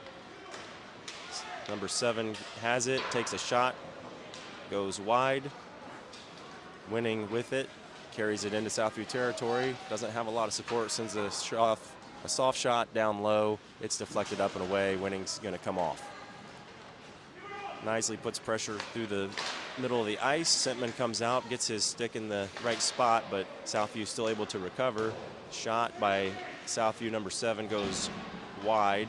Speaker 2: Number 7 has it, takes a shot, goes wide. Winning with it, carries it into Southview territory. Doesn't have a lot of support, sends a soft shot down low. It's deflected up and away. Winning's going to come off. Nicely puts pressure through the middle of the ice. Sentman comes out, gets his stick in the right spot, but Southview still able to recover. Shot by Southview, number 7, goes wide.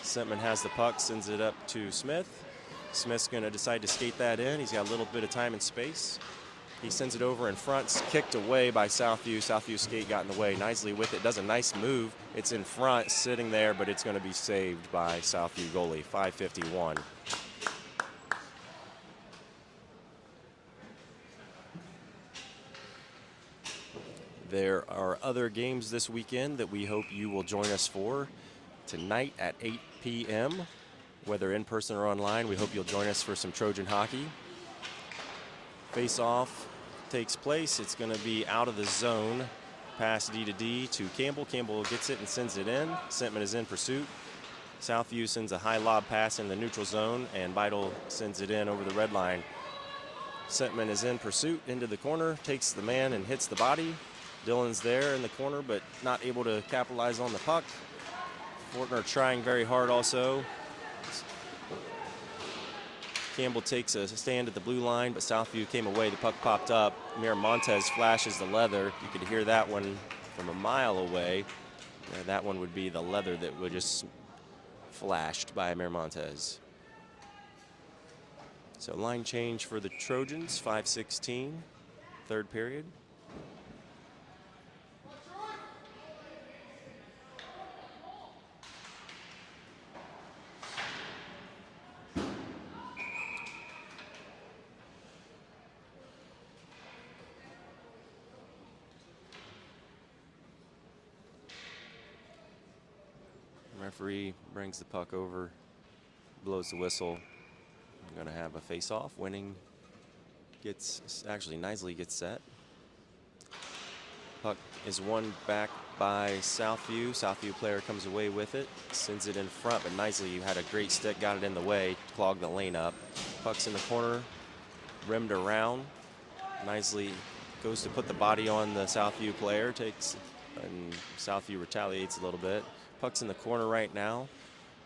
Speaker 2: Sentman has the puck, sends it up to Smith. Smith's going to decide to skate that in. He's got a little bit of time and space. He sends it over in front. It's kicked away by Southview. Southview's skate got in the way. Nicely with it. Does a nice move. It's in front, sitting there, but it's going to be saved by Southview goalie. 5:51. There are other games this weekend that we hope you will join us for. Tonight at 8 p.m., whether in person or online, we hope you'll join us for some Trojan hockey. Face-off takes place. It's going to be out of the zone. Pass D to D to Campbell. Campbell gets it and sends it in. Sentman is in pursuit. Southview sends a high lob pass in the neutral zone, and Beidel sends it in over the red line. Sentman is in pursuit into the corner, takes the man and hits the body. Dillon's there in the corner, but not able to capitalize on the puck. Fortner trying very hard also. Campbell takes a stand at the blue line, but Southview came away. The puck popped up. Miramontes flashes the leather. You could hear that one from a mile away. That one would be the leather that would just flashed by Miramontes. So line change for the Trojans, 5:16, third period. Referee brings the puck over, blows the whistle. We're going to have a face-off. Winning gets, actually Knisley gets set. Puck is won back by Southview. Southview player comes away with it, sends it in front, but Knisley had a great stick, got it in the way, clogged the lane up. Puck's in the corner, rimmed around. Knisley goes to put the body on the Southview player, and Southview retaliates a little bit. Puck's in the corner right now.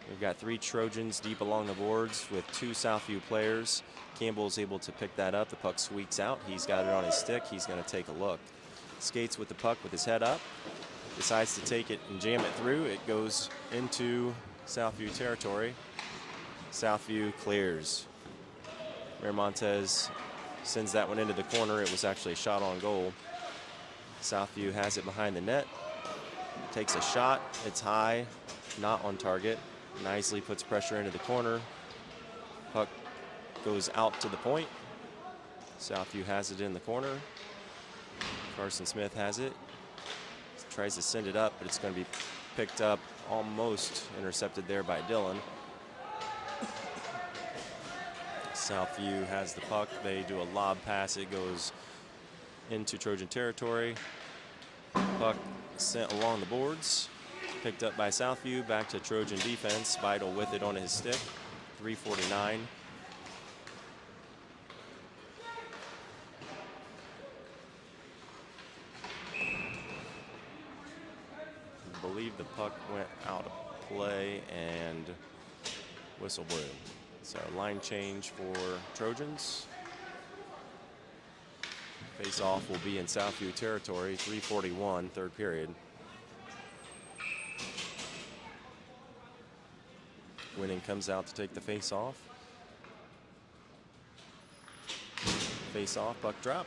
Speaker 2: We've got 3 Trojans deep along the boards with 2 Southview players. Campbell's able to pick that up. The puck squeaks out. He's got it on his stick. He's going to take a look. Skates with the puck with his head up. Decides to take it and jam it through. It goes into Southview territory. Southview clears. Miramontes sends that one into the corner. It was actually a shot on goal. Southview has it behind the net. Takes a shot. It's high, not on target. Nicely puts pressure into the corner. Puck goes out to the point. Southview has it in the corner. Carson Smith has it. Tries to send it up, but it's going to be picked up, almost intercepted there by Dillon. Southview has the puck. They do a lob pass. It goes into Trojan territory. Puck sent along the boards. Picked up by Southview, back to Trojan defense. Beidel with it on his stick, 3:49. I believe the puck went out of play and whistle blew. So line change for Trojans. Face-off will be in Southview territory, 3:41, third period. Winning comes out to take the face-off. Face-off, puck drop.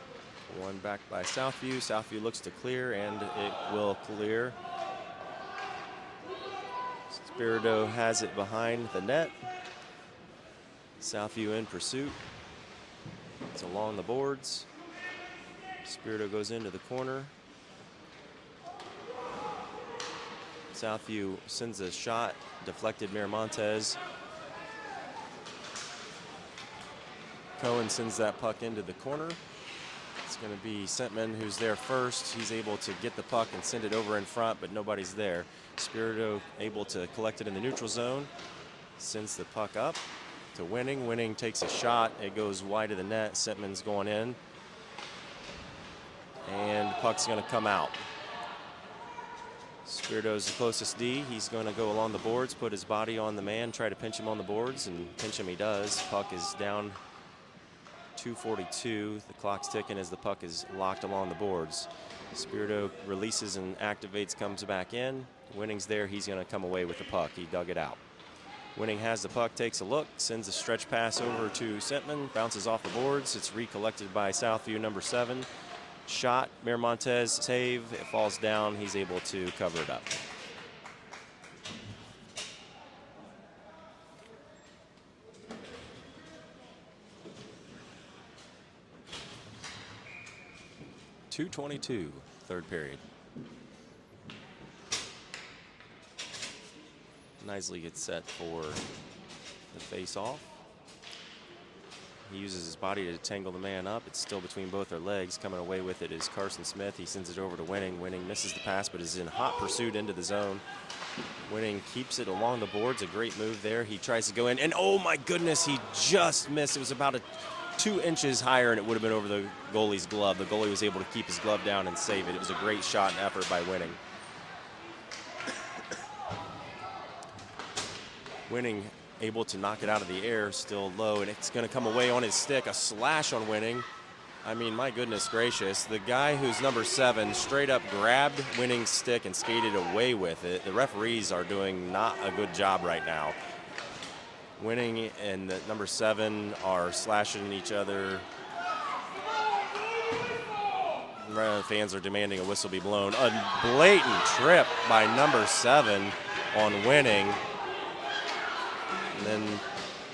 Speaker 2: One back by Southview. Southview looks to clear, and it will clear. Spirito has it behind the net. Southview in pursuit. It's along the boards. Spirito goes into the corner. Southview sends a shot, deflected Miramontes. Cohen sends that puck into the corner. It's going to be Sentman who's there first. He's able to get the puck and send it over in front, but nobody's there. Spirito able to collect it in the neutral zone. Sends the puck up to Winning. Winning takes a shot. It goes wide of the net. Sentman's going in. And the puck's going to come out. Spirito's the closest D. He's going to go along the boards, put his body on the man, try to pinch him on the boards, and pinch him he does. Puck is down 2:42. The clock's ticking as the puck is locked along the boards. Spirito releases and activates, comes back in. Winning's there. He's going to come away with the puck. He dug it out. Winning has the puck, takes a look, sends a stretch pass over to Sentman, bounces off the boards. It's recollected by Southview, number 7. Shot, Miramontes save, it falls down. He's able to cover it up. .222, third period. Nicely gets set for the face-off. He uses his body to tangle the man up. It's still between both their legs. Coming away with it is Carson Smith. He sends it over to Winning. Winning misses the pass, but is in hot pursuit into the zone. Winning keeps it along the boards. A great move there. He tries to go in, and oh my goodness, he just missed. It was about 2 inches higher, and it would have been over the goalie's glove. The goalie was able to keep his glove down and save it. It was a great shot and effort by Winning. Winning able to knock it out of the air, still low, and it's going to come away on his stick. A slash on Winning. I mean, my goodness gracious. The guy who's number 7 straight up grabbed Winning's stick and skated away with it. The referees are doing not a good job right now. Winning and the number 7 are slashing each other. Fans are demanding a whistle be blown. A blatant trip by number 7 on Winning. And then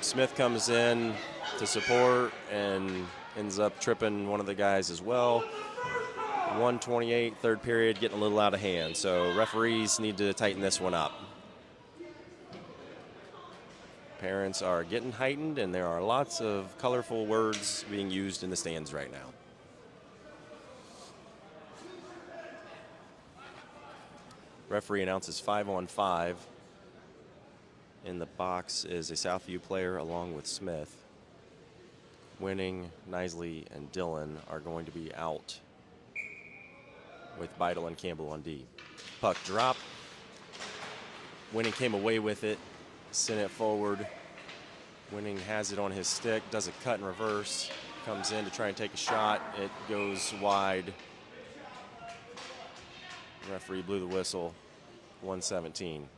Speaker 2: Smith comes in to support and ends up tripping one of the guys as well. 1:28, third period, getting a little out of hand. So referees need to tighten this one up. Parents are getting heightened, and there are lots of colorful words being used in the stands right now. Referee announces 5-on-5. In the box is a Southview player along with Smith. Winning, Nisley, and Dillon are going to be out with Beidel and Campbell on D. Puck drop. Winning came away with it, sent it forward. Winning has it on his stick, does a cut and reverse, comes in to try and take a shot. It goes wide. The referee blew the whistle, 1:17.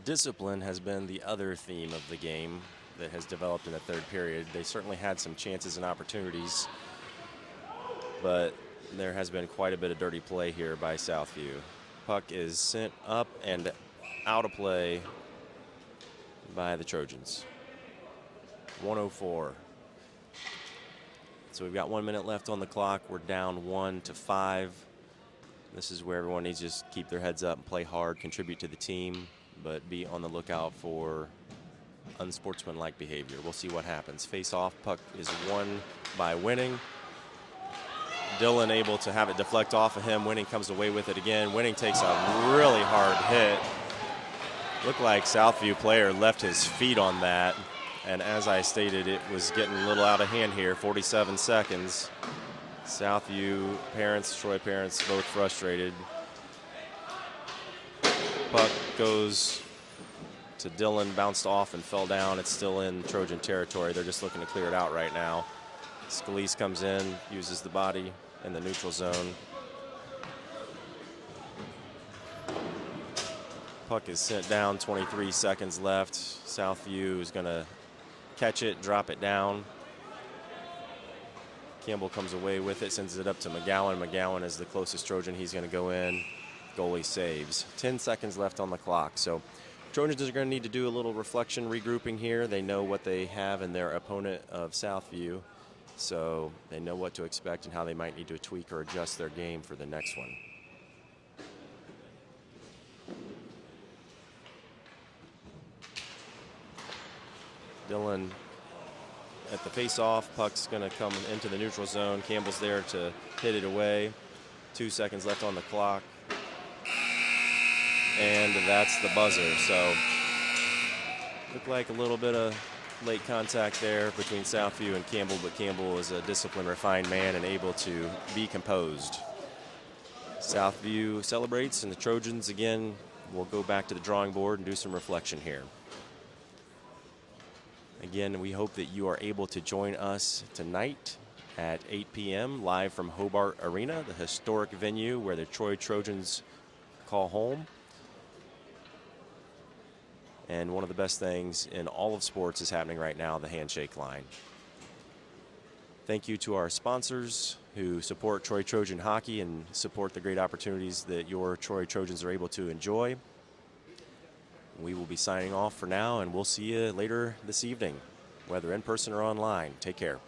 Speaker 2: Discipline has been the other theme of the game that has developed in the third period. They certainly had some chances and opportunities, but there has been quite a bit of dirty play here by Southview. Puck is sent up and out of play by the Trojans. 1:04. So we've got 1 minute left on the clock. We're down 1-5. This is where everyone needs to just keep their heads up and play hard, contribute to the team, but be on the lookout for unsportsmanlike behavior. We'll see what happens. Face off, puck is won by Winning. Dillon able to have it deflect off of him. Winning comes away with it again. Winning takes a really hard hit. Looked like Southview player left his feet on that. And as I stated, it was getting a little out of hand here. 47 seconds. Southview parents, Troy parents, both frustrated. Puck goes to Dillon, bounced off and fell down. It's still in Trojan territory. They're just looking to clear it out right now. Scalise comes in, uses the body in the neutral zone. Puck is sent down, 23 seconds left. Southview is going to catch it, drop it down. Campbell comes away with it, sends it up to McGowan. McGowan is the closest Trojan. He's going to go in. Goalie saves. 10 seconds left on the clock. So Trojans are going to need to do a little reflection, regrouping here. They know what they have in their opponent of Southview, so they know what to expect and how they might need to tweak or adjust their game for the next one. Dillon at the face-off. Puck's going to come into the neutral zone. Campbell's there to hit it away. 2 seconds left on the clock. And that's the buzzer. So looked like a little bit of late contact there between Southview and Campbell, but Campbell is a disciplined, refined man and able to be composed. Southview celebrates, and the Trojans again will go back to the drawing board and do some reflection here. Again, we hope that you are able to join us tonight at 8 p.m. live from Hobart Arena, the historic venue where the Troy Trojans call home. And one of the best things in all of sports is happening right now, the handshake line. Thank you to our sponsors who support Troy Trojan hockey and support the great opportunities that your Troy Trojans are able to enjoy. We will be signing off for now, and we'll see you later this evening, whether in person or online. Take care.